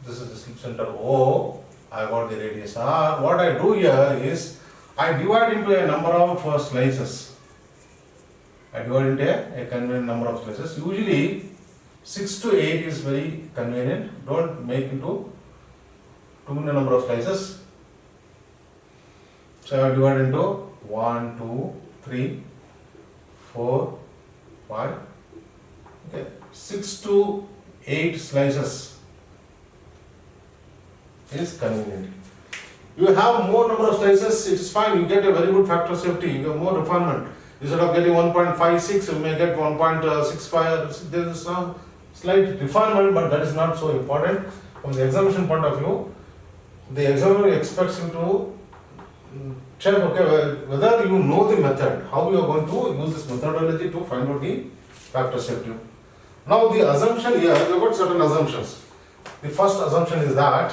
this is the slip center O, I got the radius R. What I do here is, I divide into a number of slices. I divide into a convenient number of slices. Usually 6 to 8 is very convenient. Don't make into too many number of slices. So I divide into 1, 2, 3, 4, 5. Okay, 6 to 8 slices is convenient. You have more number of slices, it is fine, you get a very good factor of safety, you have more refinement. Instead of getting 1.56, you may get 1.65. There is some slight refinement, but that is not so important. From the examination point of view, the examiner expects you to check whether you know the method, how you are going to use this methodology to find out the factor safety. Now the assumption here, we have got certain assumptions. The first assumption is that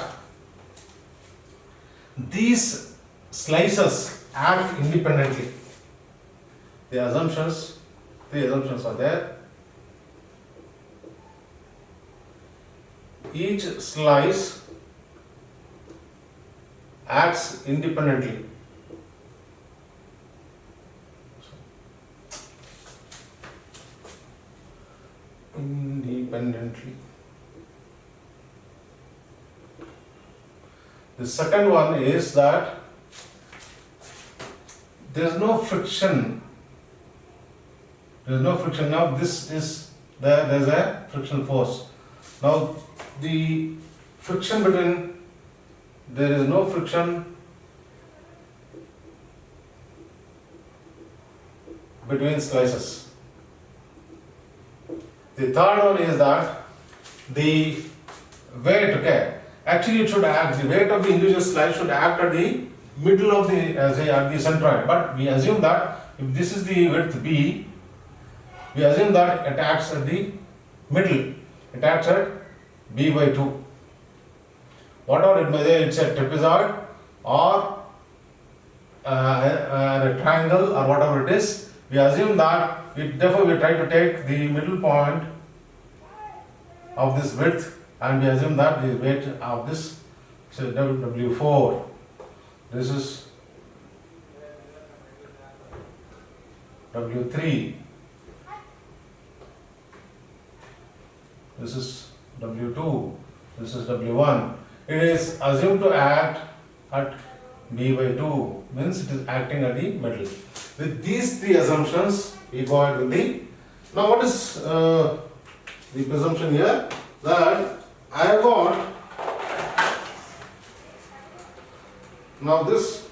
these slices act independently. The assumptions, three assumptions are there. Each slice acts independently. The second one is that there is no friction. There is no friction. Now this is there is a friction force. Now the friction between, there is no friction between slices. The third one is that the weight, actually it should act, the weight of the individual slice should act at the middle of the, say at the centroid, but we assume that if this is the width B, we assume that it acts at the middle, it acts at B by 2. Whatever it may be, it's a trapezoid or a triangle or whatever it is, we assume that therefore we try to take the middle point of this width and we assume that the weight of this, say W4, this is W3, this is W2, this is W1. It is assumed to act at B by 2, means it is acting at the middle. With these three assumptions, we go ahead with the. Now, what is the presumption here? That I have got now this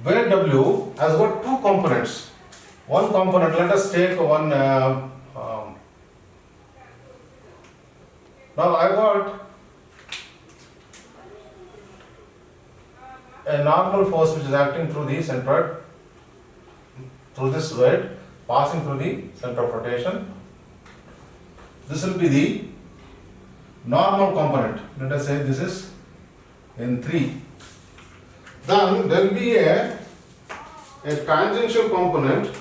where W has got two components. One component, let us take one. Now I got a normal force which is acting through the centroid, through this weight, passing through the center of rotation. This will be the normal component. Let us say this is N3. Then there will be a tangential component.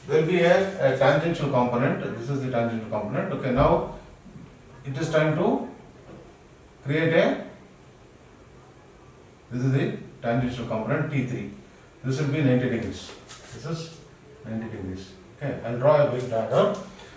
There will be a tangential component. This is the tangential component. Okay, now it is time to create a. This is the tangential component T3. This will be 90 degrees. This is 90 degrees. Okay, I'll draw a big diagram.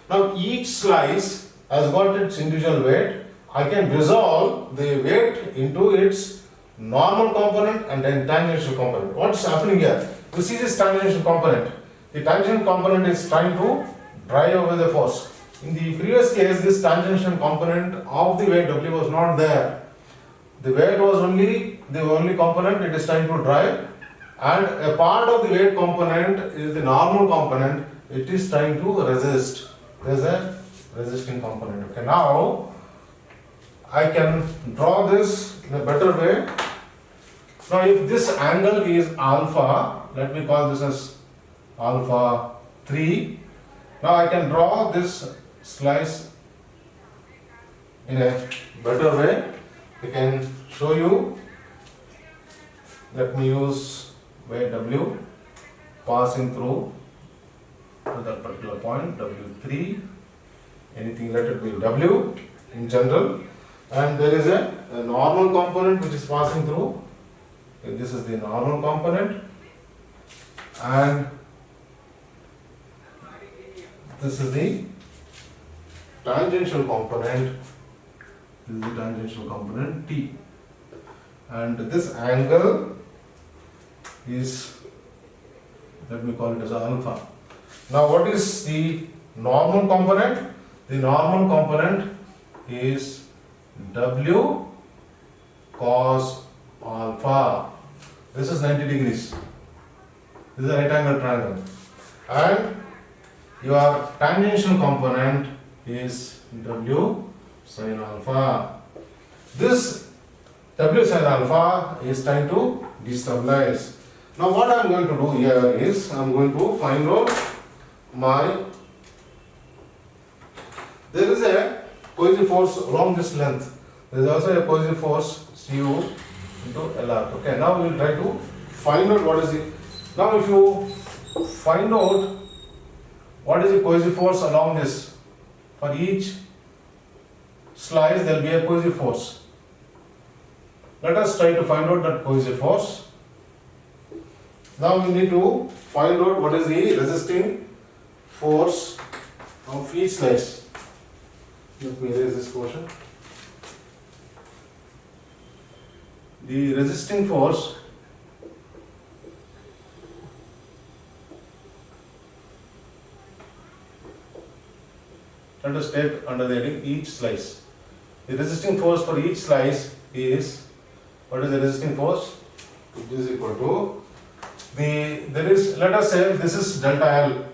Now each slice has got its individual weight. I can resolve the weight into its normal component and then tangential component. What's happening here? You see this tangential component. The tangential component is trying to drive away the force. In the previous case, this tangential component of the weight W was not there. The weight was only the only component it is trying to drive, and a part of the weight component is the normal component. It is trying to resist. There is a resisting component. Okay, now I can draw this in a better way. Now, if this angle is alpha, let me call this as alpha 3. Now I can draw this slice in a better way. I can show you. Let me use weight W passing through to that particular point, W3. Anything, let it be W in general. And there is a normal component which is passing through. And this is the normal component. And this is the tangential component. This is the tangential component T. And this angle is, let me call it as alpha. Now what is the normal component? The normal component is W cos alpha. This is 90 degrees. This is a right angle triangle. And your tangential component is W sin alpha. This W sin alpha is trying to destabilize. Now what I am going to do here is I am going to find out there is a cohesive force along this length. There is also a cohesive force Cu into Lr. Okay, now we will try to find out what is it. Now if you find out what is the cohesive force along this, for each slice there will be a cohesive force. Let us try to find out that cohesive force. Now we need to find out what is the resisting force of each slice. Let me erase this portion. The resisting force let us take under the heading each slice. The resisting force for each slice is, what is the resisting force? It is equal to there is, let us say this is delta L.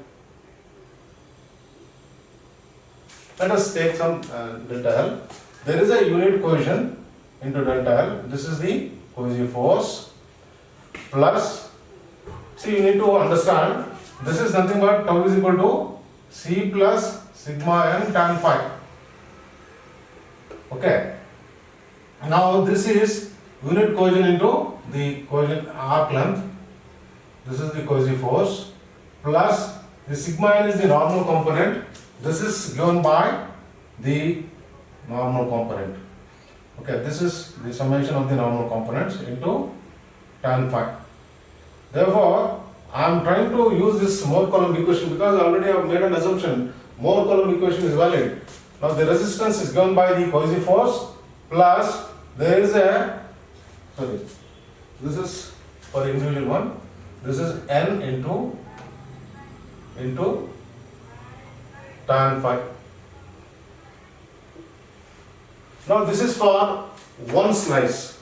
Let us take some delta L. There is a unit cohesion into delta L. This is the cohesive force plus, see, you need to understand, this is nothing but tau is equal to C plus sigma n tan phi. Okay. Now this is unit cohesion into the cohesion arc length. This is the cohesive force plus the sigma n is the normal component. This is given by the normal component. Okay, this is the summation of the normal components into tan phi. Therefore, I am trying to use this Mohr column equation because already I have made an assumption. Mohr column equation is valid. Now the resistance is given by the cohesive force plus there is a, sorry, this is for individual one. This is N into tan phi. Now this is for one slice.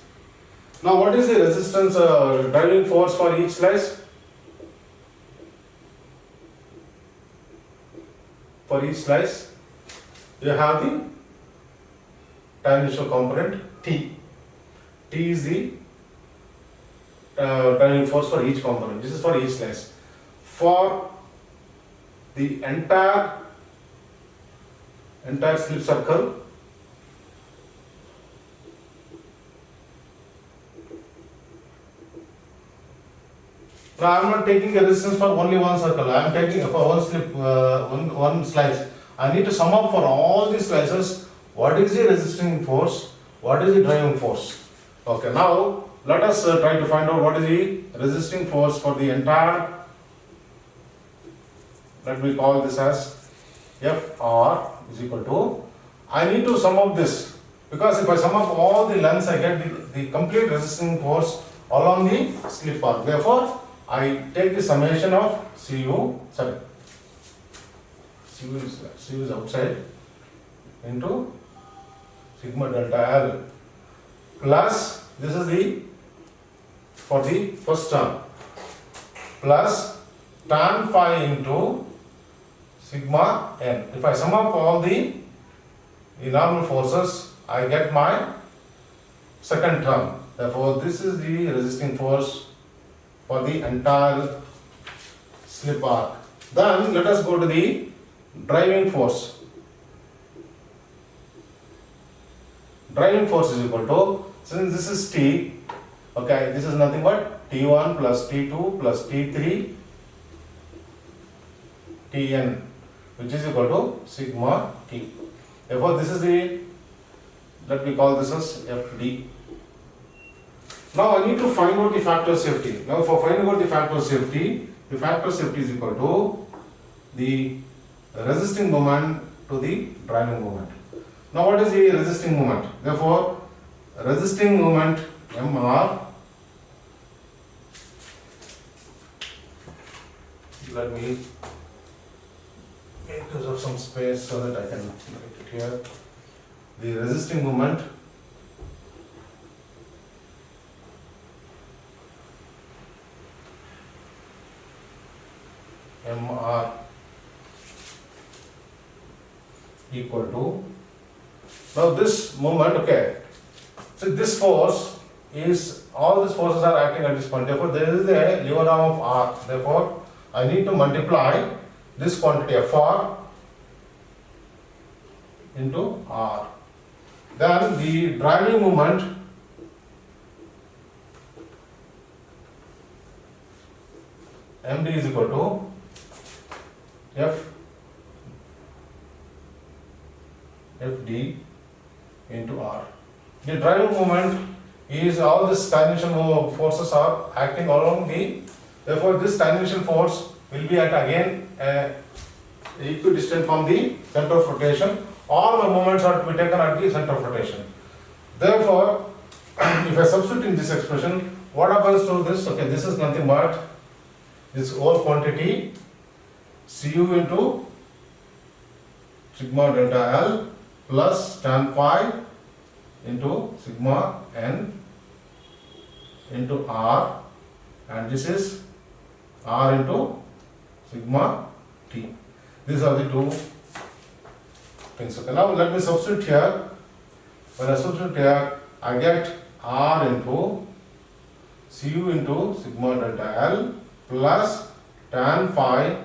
Now what is the resistance driving force for each slice? For each slice, you have the tangential component T. T is the driving force for each component. This is for each slice. For the entire slip circle, now I am not taking a resistance for only one circle. I am taking for one slip, one slice. I need to sum up for all these slices. What is the resisting force? What is the driving force? Okay. Now let us try to find out what is the resisting force for the entire. Let me call this as Fr is equal to. I need to sum up this because if I sum up all the lengths, I get the complete resisting force along the slip path. Therefore, I take the summation of Cu is outside into sigma delta L plus, this is the for the first term, plus tan phi into sigma n. If I sum up all the normal forces, I get my second term. Therefore, this is the resisting force for the entire slip arc. Then let us go to the driving force. Driving force is equal to, since this is T, okay, this is nothing but T1 plus T2 plus T3 Tn, which is equal to sigma T. Therefore, this is the, let me call this as Fd. Now I need to find out the factor of safety. Now for finding out the factor of safety is equal to the resisting moment to the driving moment. Now what is the resisting moment? Therefore, resisting moment Mr, let me make use of some space so that I can write it here. The resisting moment Mr equal to, now this moment, okay, so this force is, all these forces are acting at this point, therefore there is a lever arm of R, therefore I need to multiply this quantity Fr into R. Then the driving moment Md is equal to Fd into R. The driving moment is, all these tangential forces are acting along the, therefore this tangential force will be at again equidistant from the center of rotation. All my moments are to be taken at the center of rotation. Therefore, if I substitute in this expression, what happens to this? Okay, this is nothing but this whole quantity Cu into sigma delta L plus tan phi into sigma n into R, and this is R into sigma T. These are the two things. Okay, now let me substitute here. When I substitute here, I get R into Cu into sigma delta L plus tan phi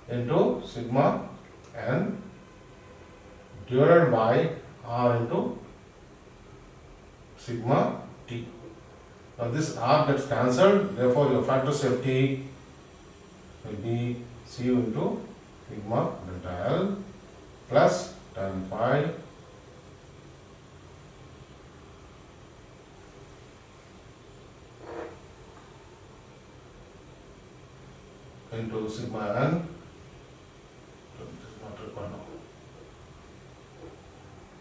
into sigma n divided by R into sigma T. Now this R gets cancelled, therefore your factor of safety will be Cu into sigma delta L plus tan phi into sigma n, this is not required now,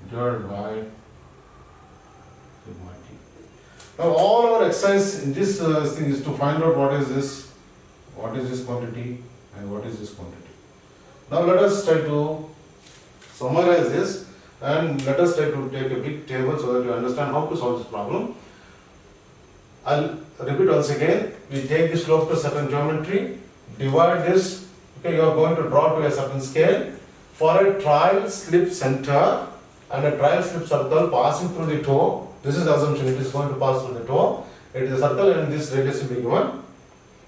divided by sigma t. Now all our exercise in this thing is to find out what is this quantity and what is this quantity. Now let us try to summarize this and let us try to take a big table so that you understand how to solve this problem. I'll repeat once again. We take the slope to a certain geometry, divide this, okay, you are going to draw to a certain scale for a trial slip center and a trial slip circle passing through the toe. This is the assumption, it is going to pass through the toe. It is a circle and this radius will be given.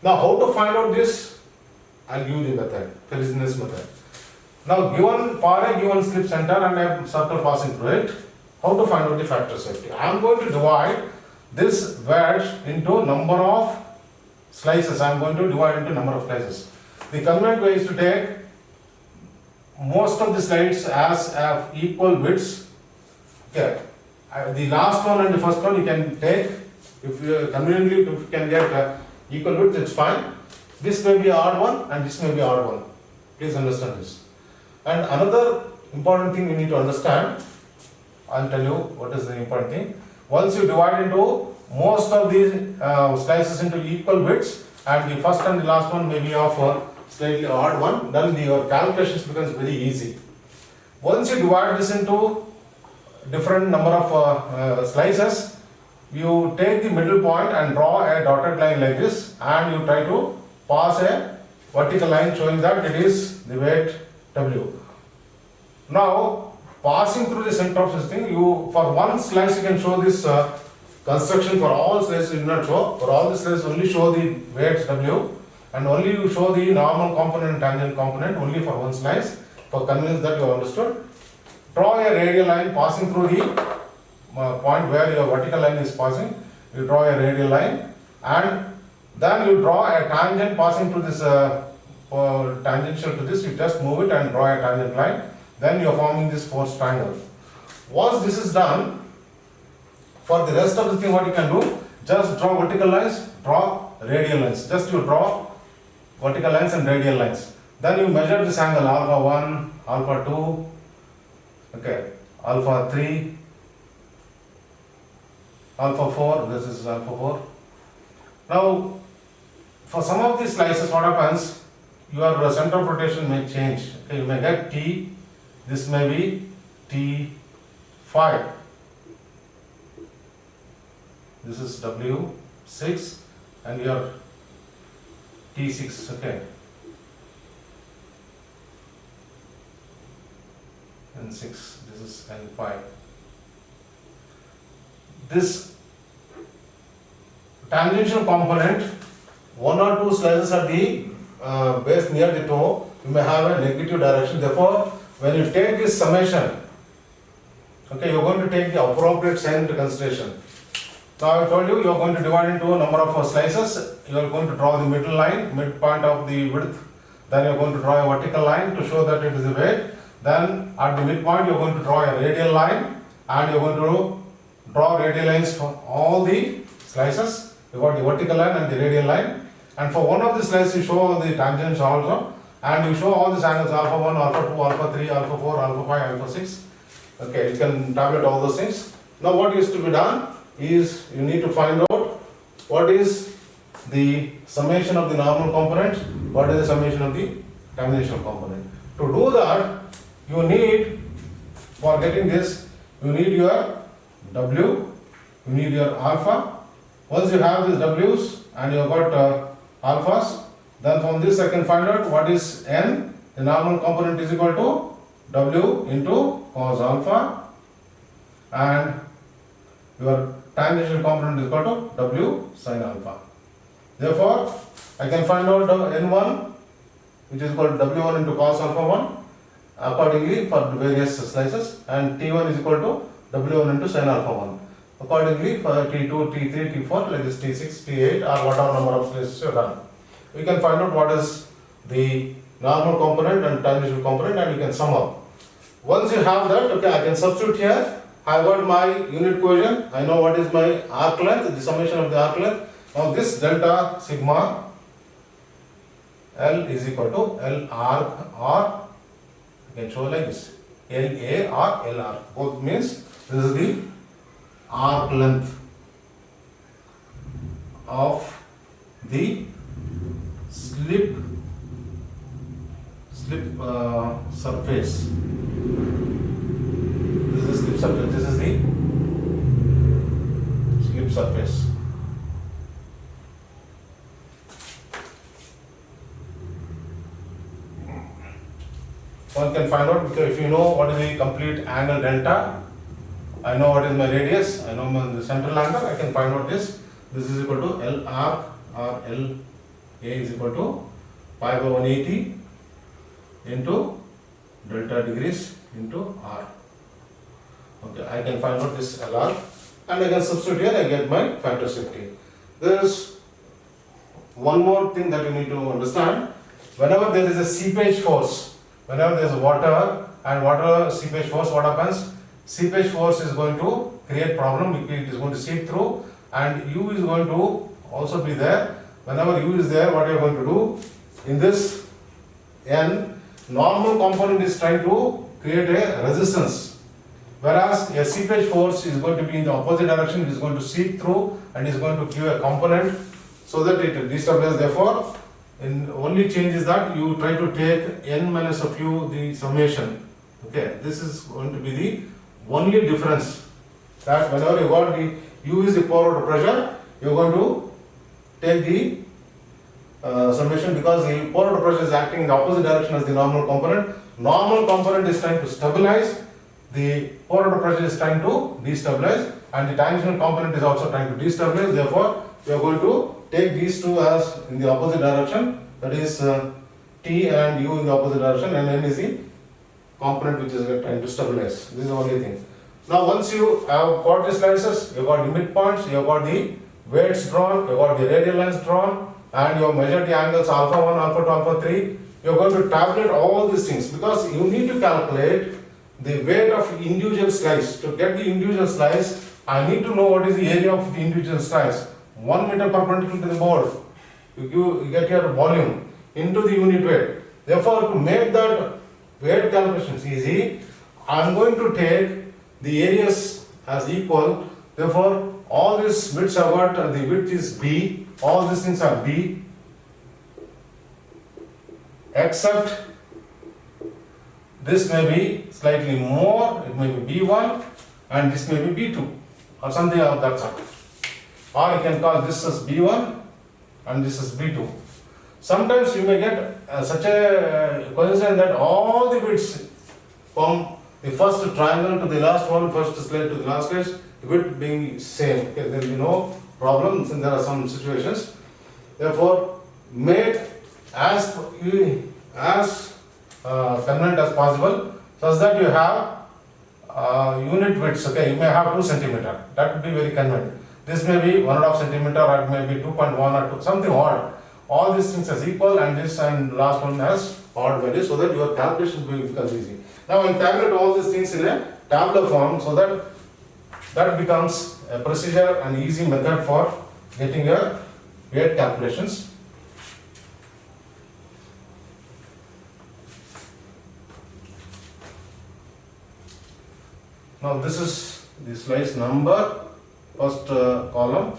Now how to find out this? I'll give you the method, Fresnel's method. Now given for a given slip center and a circle passing through it, how to find out the factor safety? I am going to divide this wedge into number of slices. I am going to divide into number of slices. The convenient way is to take most of the slices as have equal widths. Okay. The last one and the first one you can take, if you conveniently if you can get equal width, it's fine. This may be odd one and this may be odd one. Please understand this. And another important thing you need to understand, I'll tell you what is the important thing. Once you divide into most of these slices into equal widths and the first and the last one may be of a slightly odd one, then your calculations becomes very easy. Once you divide this into different number of slices, you take the middle point and draw a dotted line like this and you try to pass a vertical line showing that it is the weight W. Now passing through the center of this thing, you for one slice you can show this construction. For all slices you do not show. For all the slices only show the weight W and only you show the normal component and tangent component only for one slice. For convenience that you have understood, draw a radial line passing through the point where your vertical line is passing. You draw a radial line and then you draw a tangent passing through this tangential to this. You just move it and draw a tangent line. Then you are forming this forced triangle. Once this is done, for the rest of the thing what you can do, just draw vertical lines, draw radial lines. Just you draw vertical lines and radial lines. Then you measure this angle alpha 1, alpha 2, okay, alpha 3, alpha 4, this is alpha 4. Now, for some of these slices what happens, your center of rotation may change. Okay, you may get T, this may be T5. This is W6 and your T6, okay. N6, this is N5. This tangential component, one or two slices at the base near the toe, you may have a negative direction. Therefore, when you take this summation, okay, you are going to take the appropriate sign into consideration. Now I told you, you are going to divide into a number of slices. You are going to draw the middle line, midpoint of the width. Then you are going to draw a vertical line to show that it is a weight. Then at the midpoint you are going to draw a radial line and you are going to draw radial lines for all the slices. You got the vertical line and the radial line. And for one of the slices you show the tangents also. And you show all these angles alpha 1, alpha 2, alpha 3, alpha 4, alpha 5, alpha 6. Okay, you can tabulate all those things. Now what is to be done is you need to find out what is the summation of the normal component, what is the summation of the tangential component. To do that, you need, for getting this, you need your W, you need your alpha. Once you have these W's and you have got alphas, then from this I can find out what is N. The normal component is equal to W into cos alpha and your tangential component is equal to W sin alpha. Therefore, I can find out N1 which is equal to W1 into cos alpha 1 accordingly for various slices, and T1 is equal to W1 into sin alpha 1. Accordingly for T2, T3, T4 like this T6, T8 or whatever number of slices you have done. We can find out what is the normal component and tangential component and we can sum up. Once you have that, okay, I can substitute here. I got my unit cohesion. I know what is my arc length, the summation of the arc length. Now this delta sigma L is equal to L arc, or you can show like this, LA or L arc. Both means this is the arc length of the slip surface. This is slip surface. This is the slip surface. One can find out, because if you know what is the complete angle delta, I know what is my radius, I know the central angle, I can find out this. This is equal to L arc, or L A is equal to pi by 180 into delta degrees into R. Okay, I can find out this L arc, and I can substitute here, I get my factor safety. There is one more thing that you need to understand. Whenever there is a seepage force, whenever there is water and water seepage force, what happens? Seepage force is going to create problem, it is going to seep through, and U is going to also be there. Whenever U is there, what you are going to do? In this N, normal component is trying to create a resistance, whereas a seepage force is going to be in the opposite direction, it is going to seep through and is going to give a component so that it destabilizes. Therefore, in only change is that you try to take N minus of U, the summation. Okay, this is going to be the only difference, that whenever you got the U is the pour out pressure, you are going to take the summation, because the pour out pressure is acting in the opposite direction as the normal component. Normal component is trying to stabilize, the pour out pressure is trying to destabilize, and the tangential component is also trying to destabilize. Therefore, we are going to take these two as in the opposite direction, that is T and U in the opposite direction, and N is the component which is trying to stabilize. This is the only thing. Now once you have got the slices, you got the midpoints, you have got the weights drawn, you have got the radial lines drawn, and you have measured the angles alpha 1, alpha 2, alpha 3. You are going to tabulate all these things, because you need to calculate the weight of individual slice. To get the individual slice, I need to know what is the area of the individual slice. 1 meter perpendicular to the board, you get your volume into the unit weight. Therefore, to make that weight calculations easy, I am going to take the areas as equal. Therefore, all these widths are what? The width is B, all these things are B, except this may be slightly more, it may be B1, and this may be B2, or something of that sort. Or you can call this as B1 and this is B2. Sometimes you may get such a coincidence that all the bits from the first triangle to the last one, first slide to the last slide, the bit being same. Okay, there will be no problem since there are some situations. Therefore, make as convenient as possible, such that you have unit widths. Okay, you may have 2 centimeter. That would be very convenient. This may be 1.5 centimeter, or it may be 2.1 or 2, something odd. All these things as equal, and this and last one has odd values, so that your calculation becomes easy. Now, I tabulate all these things in a tabular form, so that becomes a procedure and easy method for getting your weight calculations. Now, this is the slice number, first column.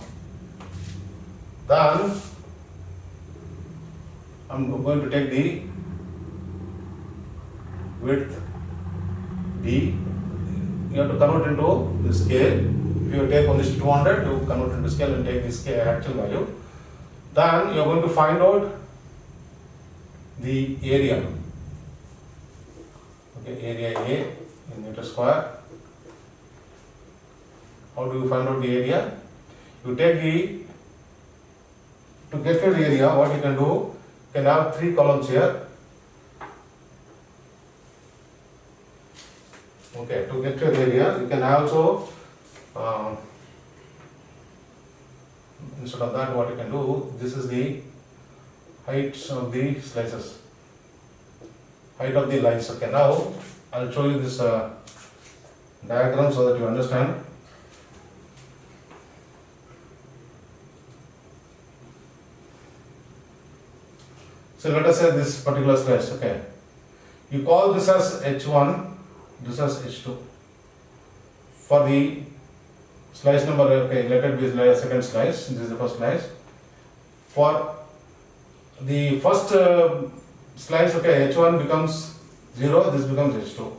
Then I am going to take the width D. You have to convert into the scale. If you take only 200, you convert into scale and take the scale actual value. Then you are going to find out the area. Okay, area A in meter square. How do you find out the area? You take to get your area, what you can do, you can have 3 columns here. Okay, to get your area, you can also, instead of that, what you can do, this is the heights of the slices, height of the lines. Okay, now I'll show you this diagram so that you understand. So let us say this particular slice, okay. You call this as H1, this as H2. For the slice number, okay, let it be the second slice, this is the first slice. For the first slice, okay, H1 becomes 0, this becomes H2.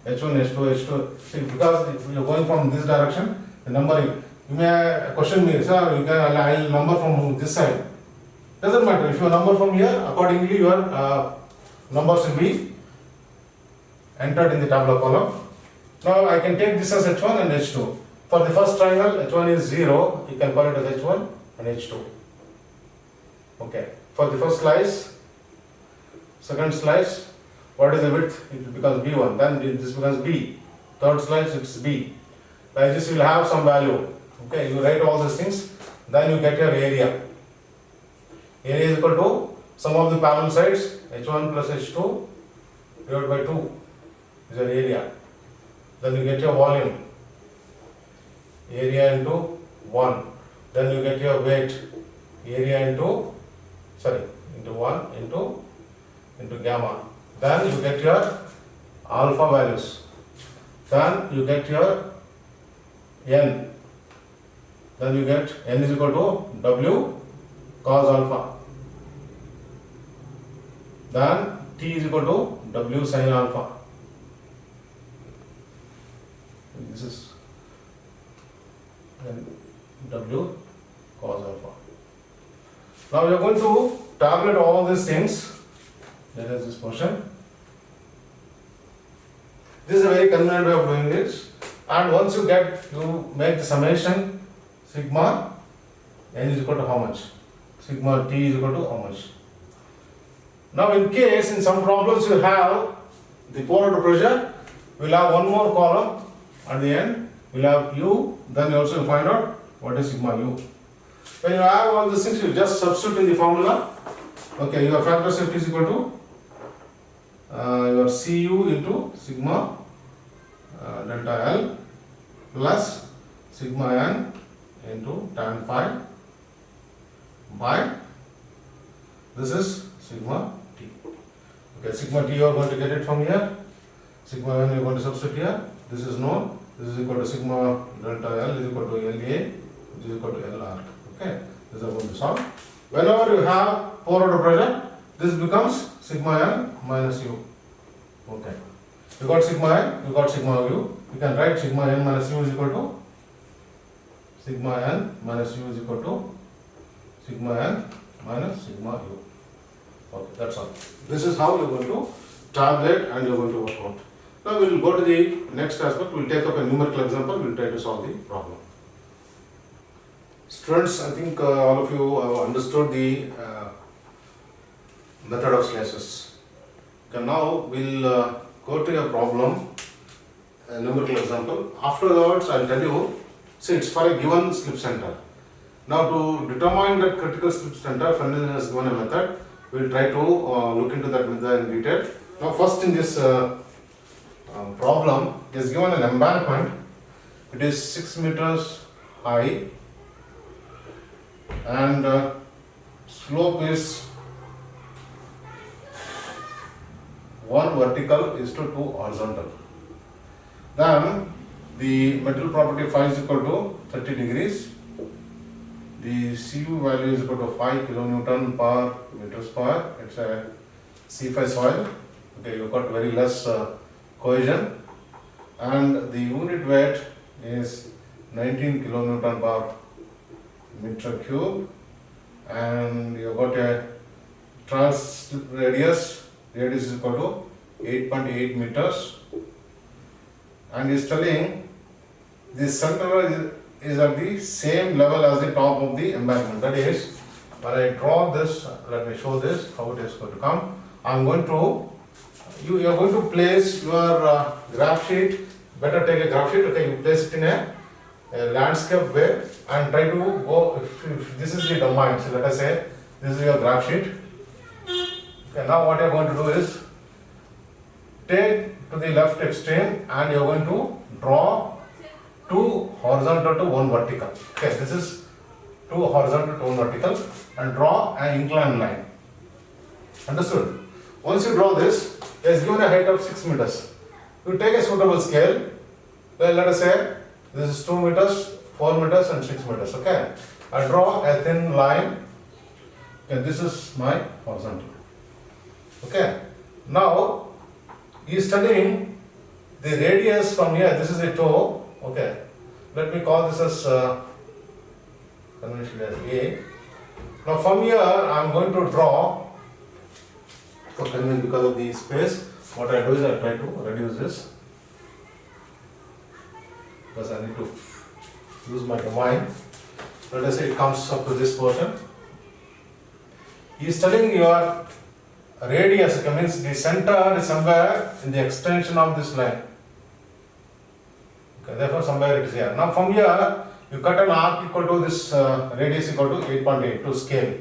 H1, H2, H2. See, because if you are going from this direction, the numbering, you may question me, sir, you can, I'll number from this side. Doesn't matter, if you number from here, accordingly your numbers will be entered in the tabular column. Now I can take this as H1 and H2. For the first triangle, H1 is 0, you can call it as H1 and H2. Okay, for the first slice, second slice, what is the width? It becomes B1, then this becomes B. Third slice, it's B. Like this, you will have some value. Okay, you write all these things, then you get your area. Area is equal to sum of the parallel sides, H1 plus H2 divided by 2 is your area. Then you get your volume, area into 1. Then you get your weight, area into 1 into gamma. Then you get your alpha values. Then you get your n. Then you get n is equal to W cos alpha. Then T is equal to W sin alpha. This is W cos alpha. Now we are going to tabulate all these things. There is this portion. This is a very convenient way of doing this. And once you make the summation, sigma n is equal to how much? Sigma T is equal to how much? Now in case in some problems you have the pore pressure, we will have one more column at the end, we will have U, then you also find out what is sigma U. When you have all these things, you just substitute in the formula. Okay, your factor safety is equal to your Cu into sigma delta L plus sigma n into tan phi by this is sigma T. Okay, sigma T you are going to get it from here. Sigma n you are going to substitute here. This is known. This is equal to sigma delta L is equal to LA, which is equal to LR. Okay, this is going to solve. Whenever you have pore pressure, this becomes sigma n minus U. Okay, you got sigma n, you got sigma U. You can write sigma n minus U is equal to sigma n minus U is equal to sigma n minus sigma U. Okay, that's all. This is how you are going to tabulate and you are going to work out. Now we will go to the next aspect. We will take up a numerical example. We will try to solve the problem. Students, I think all of you have understood the method of slices. Okay, now we will go to a problem, a numerical example. Afterwards, I will tell you, see, it's for a given slip center. Now to determine that critical slip center, Fernandez has given a method. We will try to look into that method in detail. Now first in this problem is given an embankment. It is 6 meters high and slope is 1 vertical is to 2 horizontal. Then the material property phi is equal to 30 degrees. The Cu value is equal to 5 kilonewton per meter square. It's a C5 soil. Okay, you got very less cohesion, and the unit weight is 19 kilonewton per meter cube, and you got a trans radius is equal to 8.8 meters, and is telling the center is at the same level as the top of the embankment. That is, when I draw this, let me show this how it is going to come. I am going to you are going to place your graph sheet. Better take a graph sheet. Okay, you place it in a landscape way and try to go. If this is the domain, so let us say this is your graph sheet. Okay, now what you are going to do is take to the left extreme and you are going to draw 2 horizontal to 1 vertical. Okay, this is 2 horizontal to 1 vertical, and draw an inclined line. Understood? Once you draw this, it is given a height of 6 meters. You take a suitable scale. Well, let us say this is 2 meters, 4 meters and 6 meters. Okay. I draw a thin line. Okay, this is my horizontal. Okay. Now, he is studying the radius from here. This is a toe. Okay. Let me call this as conventionally as A. Now, from here, I am going to draw. For convenience, because of the space, what I do is I try to reduce this. Because I need to use my domain. Let us say it comes up to this portion. He is telling your radius, it means the center is somewhere in the extension of this line. Okay, therefore somewhere it is here. Now from here, you cut an arc equal to this radius equal to 8.8 to scale.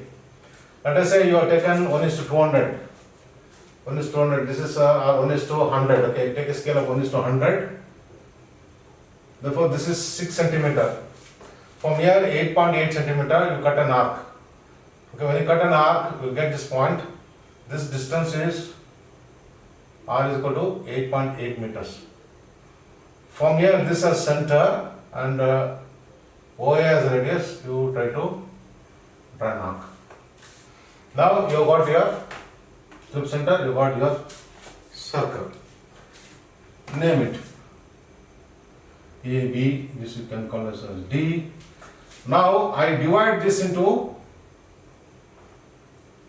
Let us say you have taken 1:200. 1:200, this is 1:100. Okay, take a scale of 1:100. Therefore, this is 6 centimeter. From here, 8.8 centimeter, you cut an arc. Okay, when you cut an arc, you get this point. This distance is R is equal to 8.8 meters. From here, this as center and OA as radius, you try to draw an arc. Now, you got your strip center, you got your circle. Name it. A, B, this you can call as D. Now I divide this into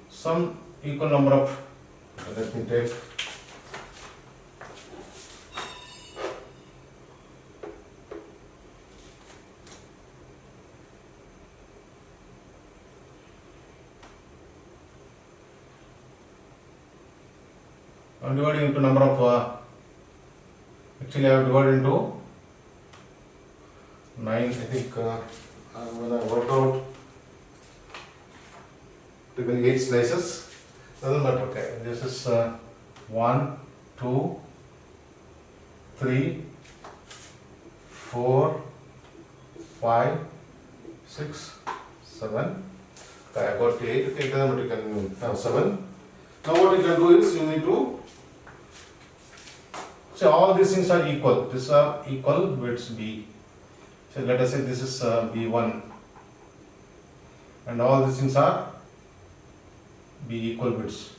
some equal number of, let me take I'm dividing into number of actually I have divided into 9, I think when I work out taken 8 slices, doesn't matter. Okay, this is 1, 2, 3, 4, 5, 6, 7. Okay, I got 8. Okay, it doesn't matter, you can have 7. Now what you can do is you need to say all these things are equal. These are equal widths B. So let us say this is B1 and all these things are B equal widths.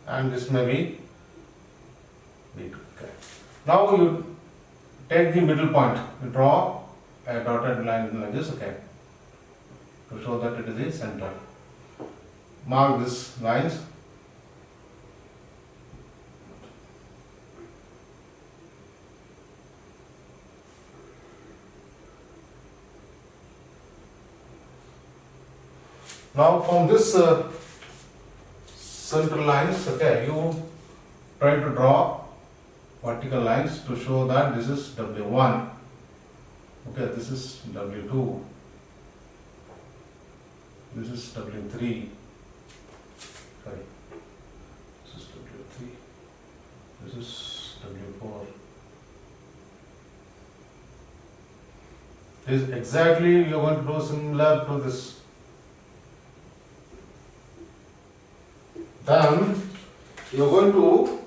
And this may be B2. Okay. Now you take the middle point, you draw a dotted line like this, okay, to show that it is the center. Mark these lines. Now from this center lines, okay, you try to draw vertical lines to show that this is W1, okay, this is W2, this is W3, okay, this is W3, this is W4. This is exactly you are going to do similar to this. Then you are going to,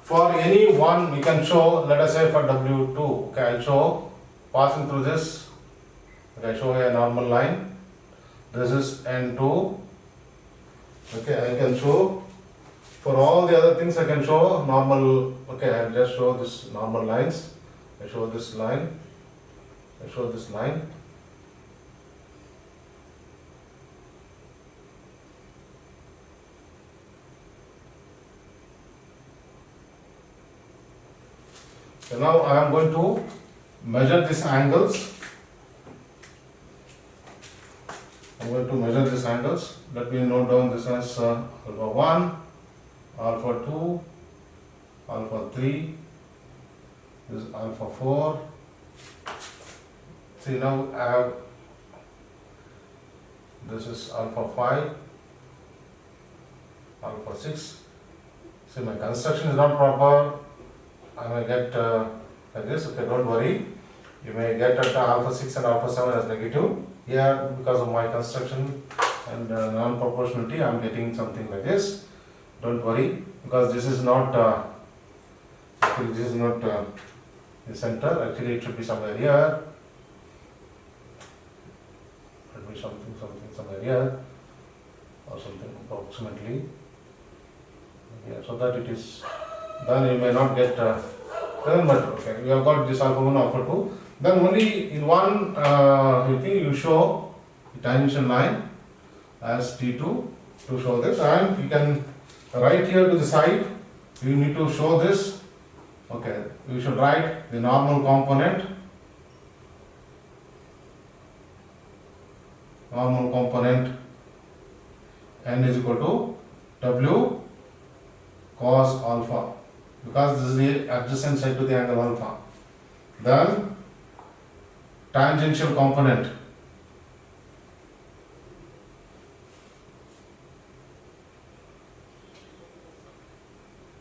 for any one, we can show, let us say for W2, okay, I'll show passing through this, okay, show a normal line. This is N2, okay, I can show, for all the other things I can show normal, okay, I'll just show this normal lines. I show this line, I show this line. So now I am going to measure these angles. I'm going to measure these angles. Let me note down this as alpha 1, alpha 2, alpha 3, this is alpha 4. See now I have, this is alpha 5, alpha 6. See my construction is not proper. I will get like this, okay, don't worry. You may get at alpha 6 and alpha 7 as negative. Here, because of my construction and non-proportionality, I am getting something like this. Don't worry, because this is not the center. Actually, it should be somewhere here. It be something somewhere here, or something approximately here, so that it is. Then you may not get. Doesn't matter. Okay, we have got this alpha 1, alpha 2. Then only in one thing you show the tangential line as T2 to show this, and you can write here to the side. You need to show this. Okay, you should write the normal component. Normal component n is equal to W cos alpha, because this is the adjacent side to the angle alpha. Then tangential component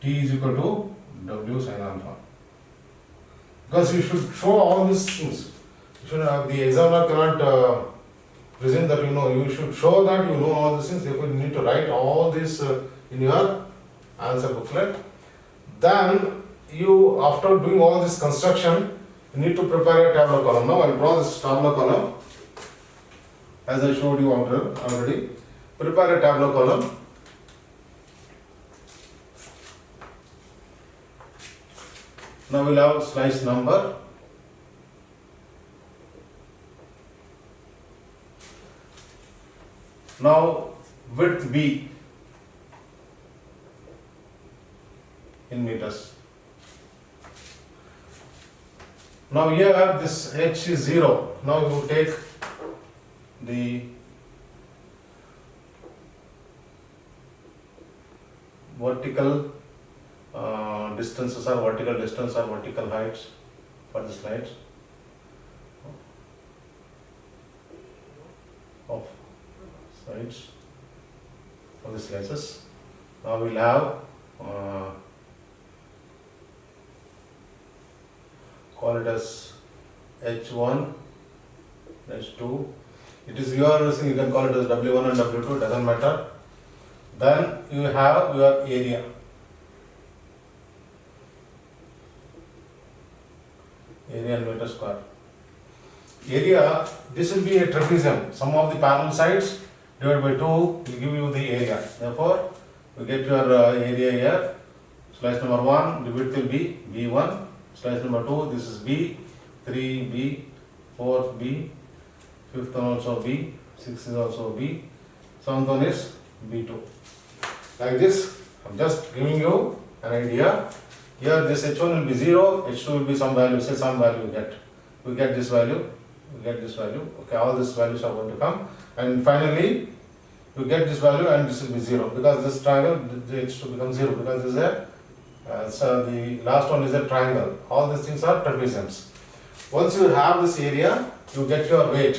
T is equal to W sin alpha. Because you should show all these things. You should have, the examiner cannot presume that you know. You should show that you know all these things. Therefore, you need to write all this in your answer booklet. Then you, after doing all this construction, you need to prepare a tabular column. Now I will draw this tabular column as I showed you already. Prepare a tabular column. Now we will have slice number. Now width B in meters. Now here this h is 0. Now you take the vertical distances or vertical distance or vertical heights for the slides of sides of the slices. Now we'll have call it as H1, H2. It is your thing, you can call it as W1 and W2, doesn't matter. Then you have your area. Area in meter square. Area, this will be a trapezium. Sum of the parallel sides divided by 2 will give you the area. Therefore, you get your area here. Slice number 1, the width will be B1. Slice number 2, this is B, 3B, 4th B, 5th one also B, 6th is also B, 7th one is B2. Like this, I am just giving you an idea. Here this H1 will be 0, H2 will be some value, say some value you get. We get this value, we get this value. Okay, all these values are going to come. And finally, you get this value and this will be 0. Because this triangle, the H2 becomes 0 because this is a so the last one is a triangle. All these things are trapeziums. Once you have this area, you get your weight.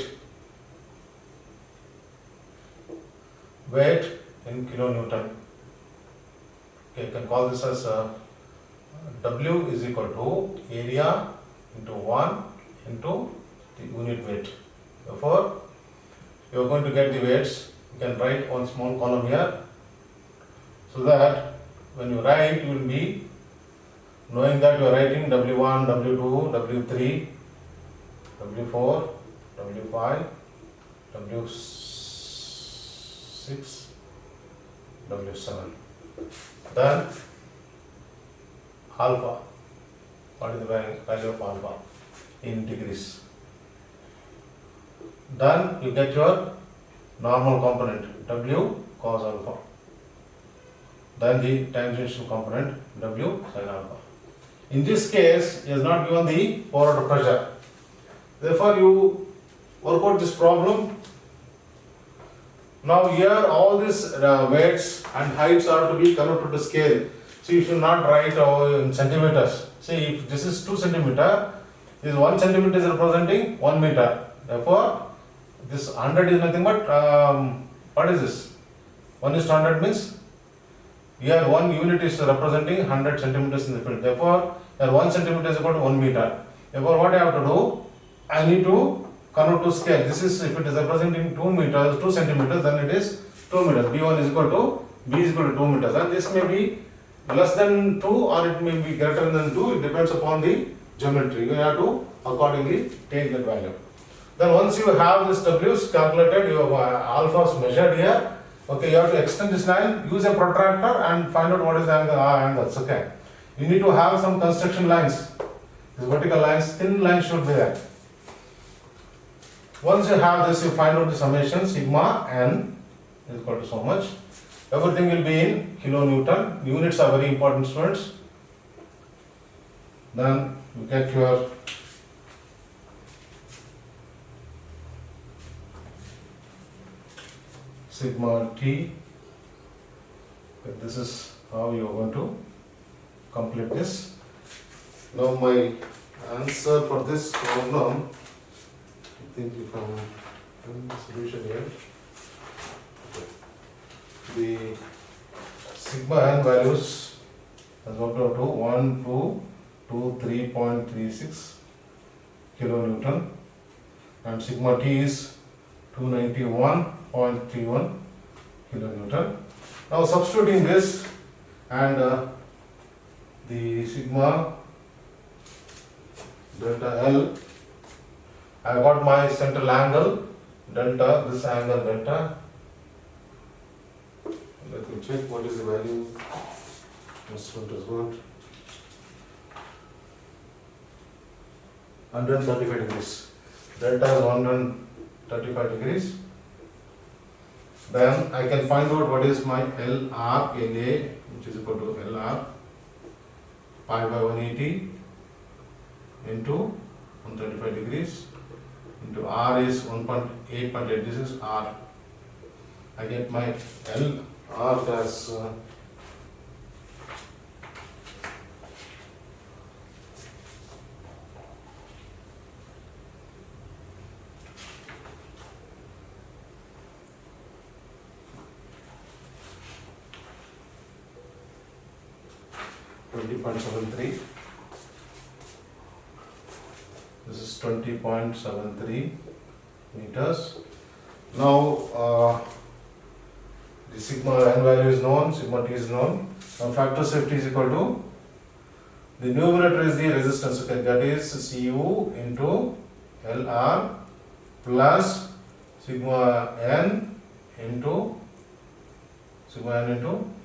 Weight in kilonewton. Okay, you can call this as W is equal to area into 1 into the unit weight. Therefore, you are going to get the weights. You can write one small column here, so that when you write, you will be knowing that you are writing W1, W2, W3, W4, W5, W6, W7. Then alpha. What is the value of alpha in degrees? Then you get your normal component W cos alpha. Then the tangential component W sin alpha. In this case, it is not given the forward pressure. Therefore, you work out this problem. Now here all these weights and heights are to be converted to scale. So you should not write in centimeters. See, if this is 2 centimeter, this 1 centimeter is representing 1 meter. Therefore, this 100 is nothing but what is this? 1:100 means here 1 unit is representing 100 centimeters in the field. Therefore, here 1 centimeter is equal to 1 meter. Therefore, what I have to do? I need to convert to scale. This is, if it is representing 2 meters, 2 centimeters, then it is 2 meters. B1 is equal to, B is equal to 2 meters. And this may be less than 2 or it may be greater than 2. It depends upon the geometry. You have to accordingly take that value. Then once you have this W's calculated, your alphas measured here, okay, you have to extend this line, use a protractor and find out what is the angle, angles, okay. You need to have some construction lines. These vertical lines, thin lines should be there. Once you have this, you find out the summation, sigma n is equal to so much. Everything will be in kilonewton. Units are very important, students. Then you get your sigma t. This is how you are going to complete this. Now my answer for this problem, I think if I'm doing the solution here, the sigma n values has worked out to 1223.36 kilonewton and sigma t is 291.31 kilonewton. Now substituting this and the sigma delta L, I got my central angle delta, this angle delta. Let me check what is the value. This one is good. 135 degrees. Delta is 135 degrees. Then I can find out what is my LR, LA, which is equal to LR pi by 180 into 135 degrees into R is 1.8.8. This is R. I get my LR as 20.73. This is 20.73 meters. Now the sigma n value is known, sigma t is known. Now factor safety is equal to, the numerator is the resistance, okay, that is Cu into Lr plus sigma n into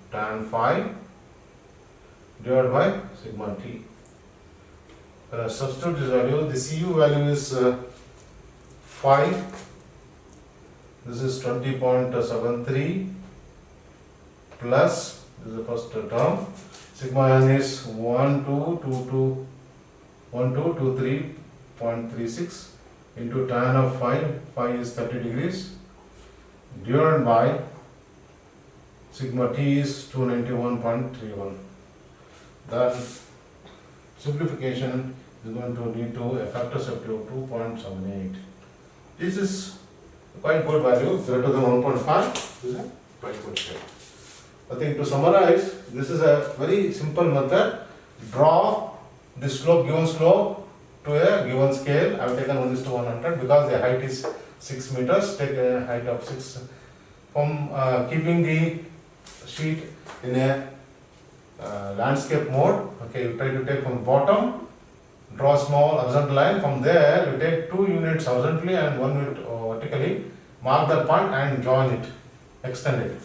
tan phi divided by sigma t. Substitute this value, the Cu value is 5, this is 20.73 plus, this is the first term, sigma n is 1223.36 into tan of phi, phi is 30 degrees, divided by sigma t is 291.31. Then simplification is going to lead to a factor safety of 2.78. This is quite good value, greater than 1.5. This is a quite good value. I think to summarize, this is a very simple method. Draw the slope, given slope to a given scale. I have taken 1:100 because the height is 6 meters. Take a height of 6. From keeping the sheet in a landscape mode, okay, you try to take from bottom, draw a small horizontal line. From there, you take 2 units horizontally and 1 unit vertically. Mark that point and join it, extend it.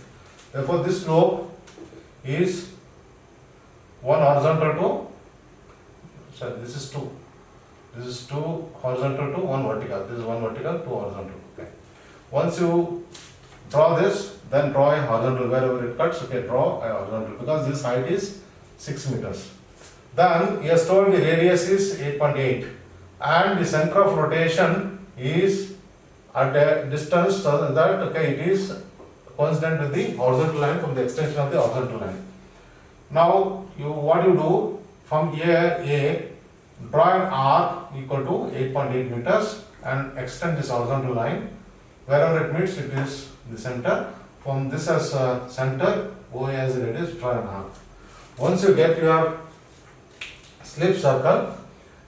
Therefore, this slope is 1 horizontal to, sorry, this is 2. This is 2 horizontal to 1 vertical. This is 1 vertical, 2 horizontal. Okay. Once you draw this, then draw a horizontal wherever it cuts. Okay, draw a horizontal because this height is 6 meters. Then he has told the radius is 8.8 and the center of rotation is at a distance so that, okay, it is coincident with the horizontal line from the extension of the horizontal line. Now what you do, from here A, draw an arc equal to 8.8 meters and extend this horizontal line. Wherever it meets, it is the center. From this as center, OA as radius, draw an arc. Once you get your slip circle,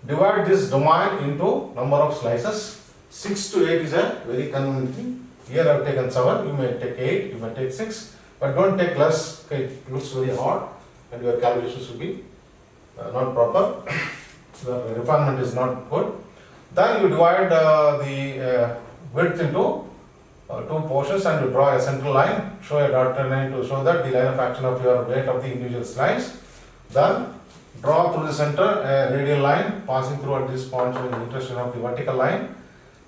divide this domain into number of slices. 6 to 8 is a very convenient thing. Here I have taken 7, you may take 8, you may take 6, but don't take less. Okay, it looks very hard and your calculations will be not proper. The refinement is not good. Then you divide the width into two portions and you draw a central line, show a dotted line to show that the line of action of your weight of the individual slice. Then draw through the center a radial line passing through at this point with the intersection of the vertical line.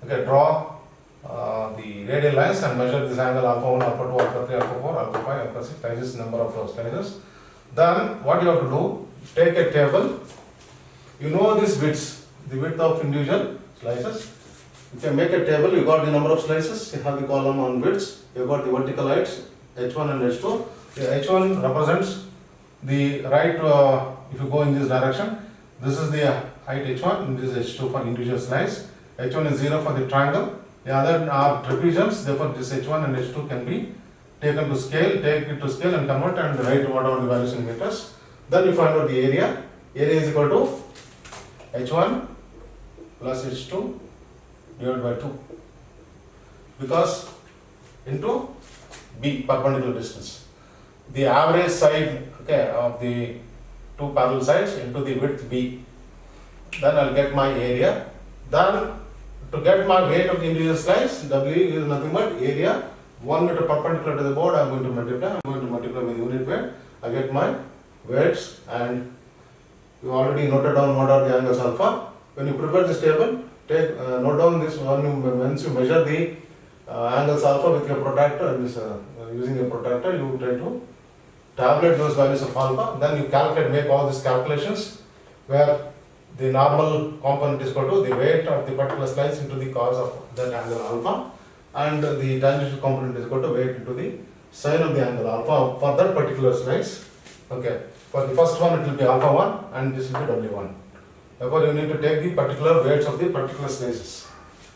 Okay, draw the radial lines and measure this angle alpha 1, alpha 2, alpha 3, alpha 4, alpha 5, alpha 6, like this number of slices. Then what you have to do, take a table. You know this widths, the width of individual slices. You can make a table, you got the number of slices, you have the column on widths, you got the vertical heights, h1 and h2. The h1 represents the right, if you go in this direction, this is the height h1 and this is h2 for individual slice. h1 is 0 for the triangle, the other are trapeziums, therefore this h1 and h2 can be taken to scale, take it to scale and convert and write whatever the values in meters. Then you find out the area. Area is equal to h1 plus h2 divided by 2, because into b, perpendicular distance. The average side, okay, of the two parallel sides into the width b. Then I'll get my area. Then to get my weight of the individual slice, w is nothing but area 1 meter perpendicular to the board. I'm going to multiply with unit weight. I get my weights, and you already noted down what are the angles alpha. When you prepare this table, take note down this one. Once you measure the angles alpha with your protractor, using a protractor, you try to tabulate those values of alpha. Then you calculate, make all these calculations where the normal component is equal to the weight of the particular slice into the cos of that angle alpha, and the tangential component is equal to weight into the sine of the angle alpha for that particular slice. Okay, for the first one it will be alpha 1 and this will be w1. Therefore, you need to take the particular weights of the particular slices.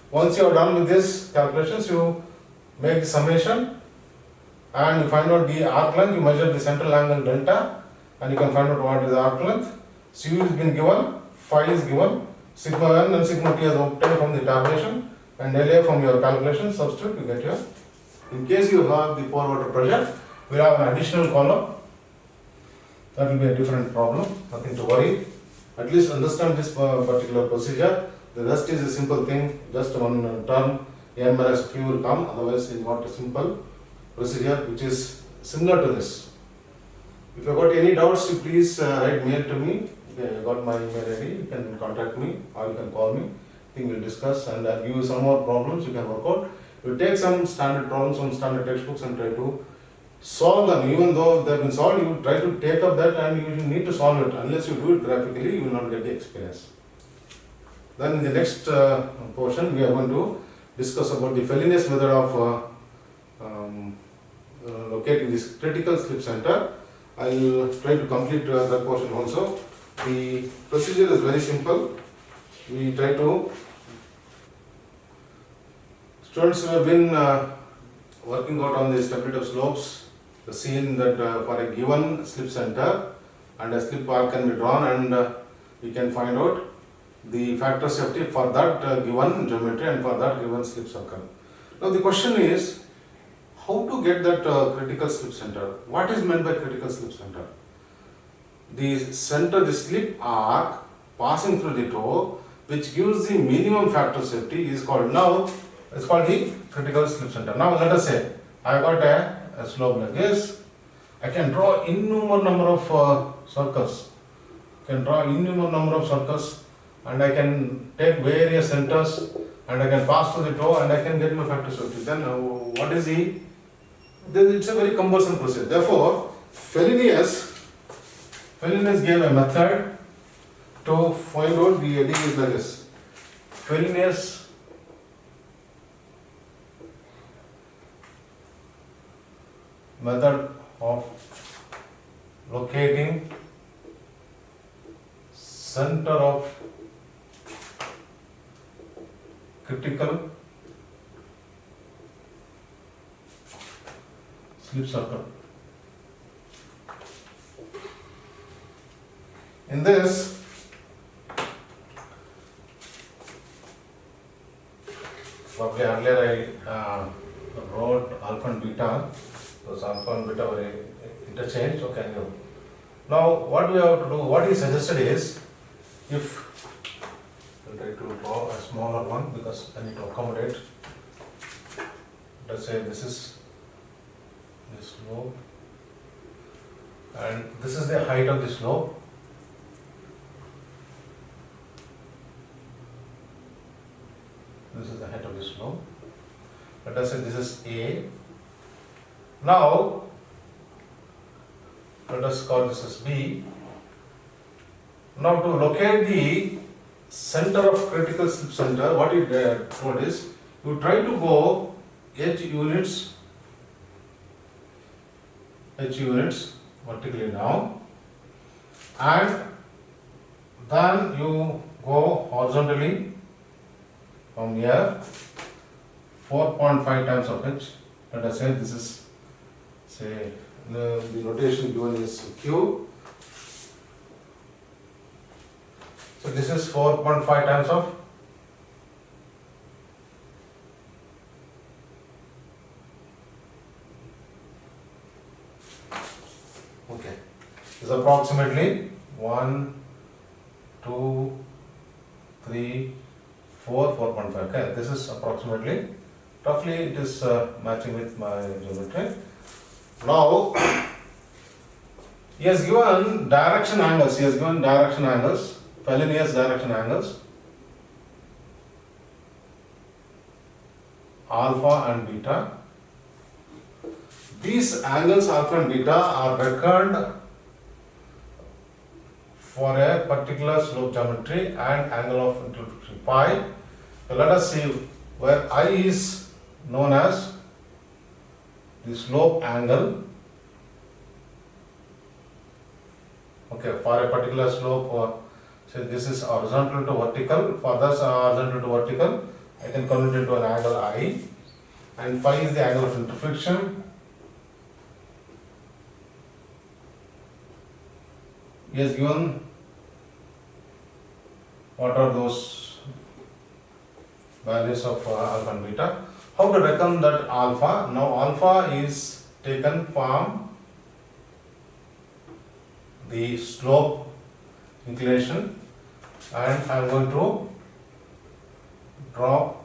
Once you are done with these calculations, you make the summation and you find out the arc length. You measure the central angle delta and you can find out what is the arc length. Cu has been given, phi is given, sigma n and sigma t is obtained from the tabulation, and LA from your calculation. Substitute, you get your. In case you have the pore water pressure, we have an additional column. That will be a different problem, nothing to worry. At least understand this particular procedure. The rest is a simple thing, just one term, n minus q will come, otherwise it's not a simple procedure which is similar to this. If you got any doubts, you please write mail to me. Okay, I got my email ID, you can contact me or you can call me. I think we'll discuss and I'll give you some more problems you can work out. You take some standard problems from standard textbooks and try to solve them. Even though they've been solved, you try to take up that and you need to solve it. Unless you do it graphically, you will not get the experience. Then in the next portion, we are going to discuss about the Fellinius method of locating this critical slip center. I will try to complete that portion also. The procedure is very simple. We try to, students who have been working out on the stability of slopes, the seen that for a given slip center and a slip arc can be drawn, and we can find out the factor safety for that given geometry and for that given slip circle. Now the question is, how to get that critical slip center? What is meant by critical slip center? The center, the slip arc passing through the toe, which gives the minimum factor safety, is called, now it's called the critical slip center. Now let us say I got a slope like this. I can draw innumerable number of circles. And I can take various centers and I can pass through the toe and I can get my factor safety. Then what is the? Then it's a very cumbersome process. Therefore, Fellinius gave a method to find out the heading is like this. Fellinius method of locating center of critical slip circle. In this, probably earlier I wrote alpha and beta, because alpha and beta were interchanged. Okay, no. Now what we have to do, what he suggested is, if I'll try to draw a smaller one because I need to accommodate. Let's say this is the slope and this is the height of the slope. This is the height of the slope. Let us say this is A. Now let us call this as B. Now to locate the center of critical slip center, what he told is, you try to go H units vertically down, and then you go horizontally from here 4.5 times of H. Let us say this is, say the notation given is Q. So this is 4.5 times of okay. This is approximately 1, 2, 3, 4, 4.5. Okay, this is approximately, roughly it is matching with my geometry. Now he has given direction angles. Felonious direction angles, alpha and beta. These angles alpha and beta are reckoned for a particular slope geometry and angle of intersection phi. So let us see where I is known as the slope angle. Okay, for a particular slope, so this is horizontal to vertical. For this horizontal to vertical, I can convert it into an angle I, and phi is the angle of intersection. He has given what are those values of alpha and beta. How to reckon that alpha? Now alpha is taken from the slope inclination, and I am going to draw,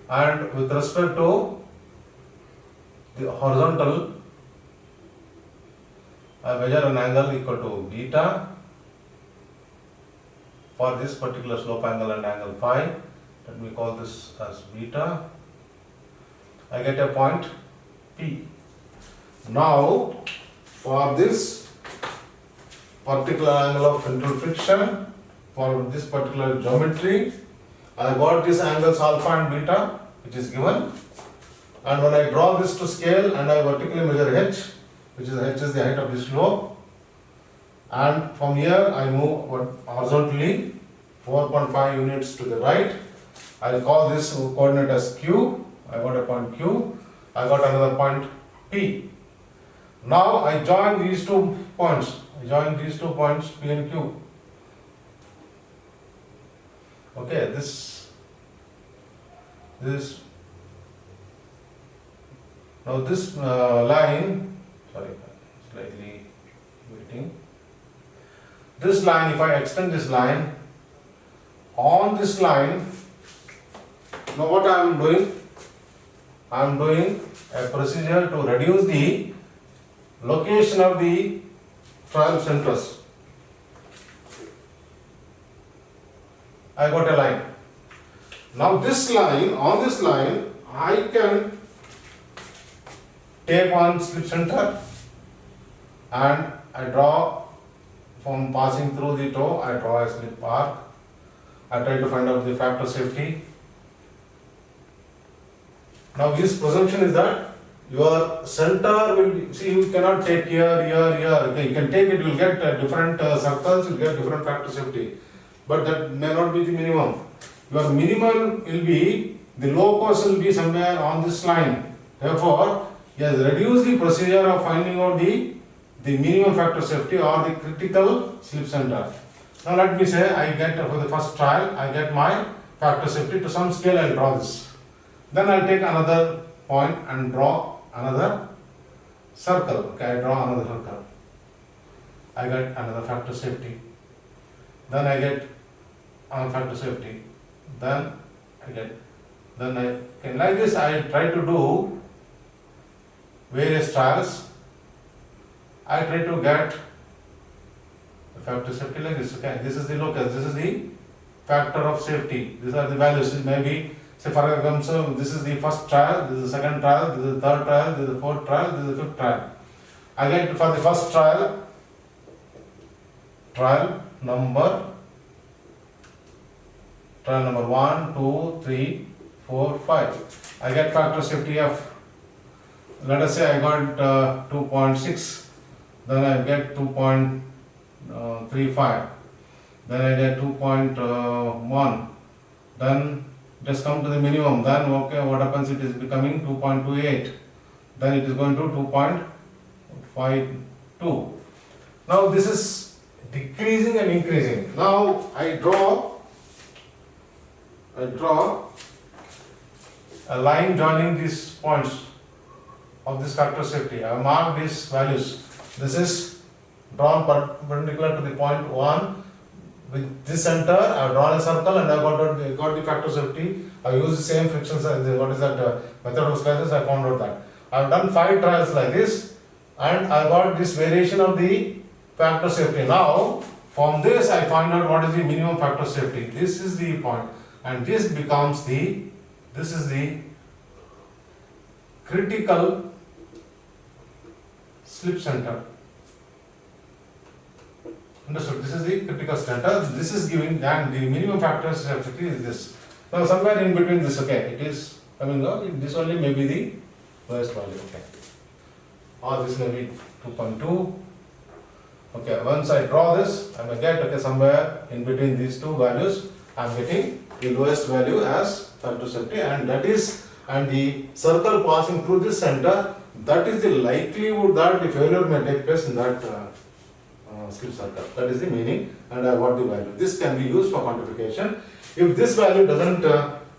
and with respect to the horizontal, I measure an angle equal to beta for this particular slope angle and angle phi. Let me call this as beta. I get a point P. Now for this particular angle of central friction, for this particular geometry, I got these angles alpha and beta, which is given, and when I draw this to scale and I vertically measure H, which is H is the height of the slope, and from here I move horizontally 4.5 units to the right. I call this coordinate as Q. I got a point Q. I got another point P. Now I join these two points. P and Q. Okay, this now this line, sorry, slightly waiting. This line, if I extend this line, on this line, now what I am doing? I am doing a procedure to reduce the location of the trial centers. I got a line. Now this line, on this line, I can take one slip center and I draw, from passing through the toe, I draw a slip arc. I try to find out the factor safety. Now his presumption is that your center will be, see, you cannot take here. Okay, you can take it, you will get different circles, you will get different factor safety. But that may not be the minimum. Your minimum will be, the locus will be somewhere on this line. Therefore, he has reduced the procedure of finding out the minimum factor safety or the critical slip center. Now let me say I get, for the first trial, I get my factor safety to some scale. I'll draw this. Then I'll take another point and draw another circle. Okay, I draw another circle. I get another factor safety. Then I get another factor safety. Then like this I try to do various trials. I try to get the factor safety like this. Okay, this is the locus, this is the factor of safety. These are the values. Maybe, say for example, this is the first trial, this is the second trial, this is the third trial, this is the fourth trial, this is the fifth trial. I get for the first trial number 1, 2, 3, 4, 5. I get factor safety of, let us say I got 2.6, then I get 2.35, then I get 2.1, then just come to the minimum, then okay, what happens, it is becoming 2.28, then it is going to 2.52. Now this is decreasing and increasing. Now I draw a line joining these points of this factor safety. I have marked these values. This is drawn perpendicular to the point 1. With this center, I have drawn a circle and I got the factor safety. I use the same friction size. What is that method of slices? I found out that. I have done 5 trials like this and I got this variation of the factor safety. Now, from this I find out what is the minimum factor safety. This is the point, and this becomes the critical slip center. Understood? This is the critical center. This is giving, and the minimum factor safety is this. Now somewhere in between this, okay, it is coming up. This only may be the lowest value. Okay, or this may be 2.2. Okay, once I draw this, I may get, okay, somewhere in between these two values, I am getting the lowest value as factor safety, and that is, and the circle passing through this center, that is the likelihood that the failure may take place in that slip circle. That is the meaning, and I got the value. This can be used for quantification. If this value doesn't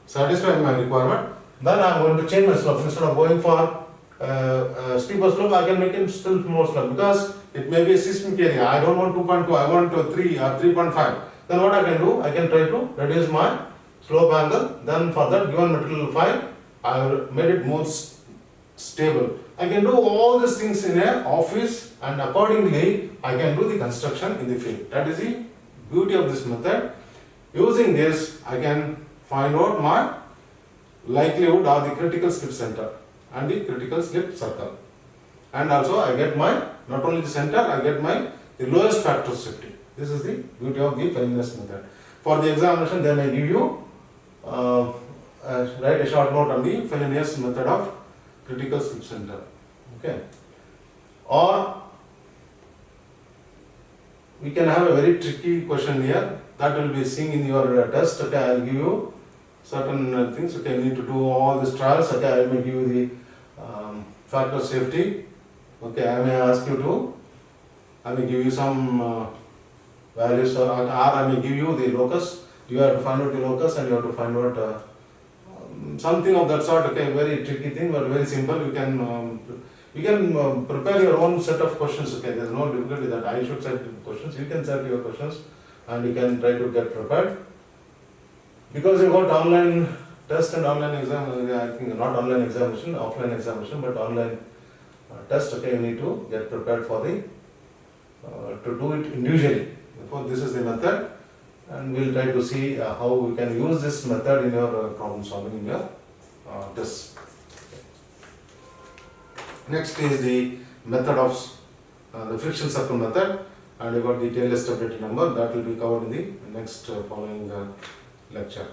satisfy my requirement, then I am going to change my slope. Instead of going for steeper slope, I can make it still more slope, because it may be a seismic area. I don't want 2.2, I want 3 or 3.5. Then what I can do, I can try to reduce my slope angle. Then for that given material file, I have made it more stable. I can do all these things in an office, and accordingly I can do the construction in the field. That is the beauty of this method. Using this, I can find out my likelihood or the critical slip center and the critical slip circle. And also I get my, not only the center, I get my the lowest factor safety. This is the beauty of the Fellenius method. For the examination, they may give you write a short note on the Fellenius method of critical slip center. Okay. Or we can have a very tricky question here that will be seen in your test. Okay, I will give you certain things. Okay, you need to do all these trials. Okay, I may give you the factor safety. Okay, I may ask you to, I may give you some values, or I may give you the locus. You have to find out the locus, and you have to find out something of that sort. Okay, very tricky thing, but very simple. You can prepare your own set of questions. Okay, there is no difficulty that I should set questions. You can set your questions, and you can try to get prepared. Because you got online test and online exam, I think not online examination, offline examination, but online test. Okay, you need to get prepared for the to do it individually. Therefore, this is the method, and we will try to see how we can use this method in your problem solving in your test. Next is the method of the friction circle method, and you got the tailor stability number that will be covered in the next following lecture.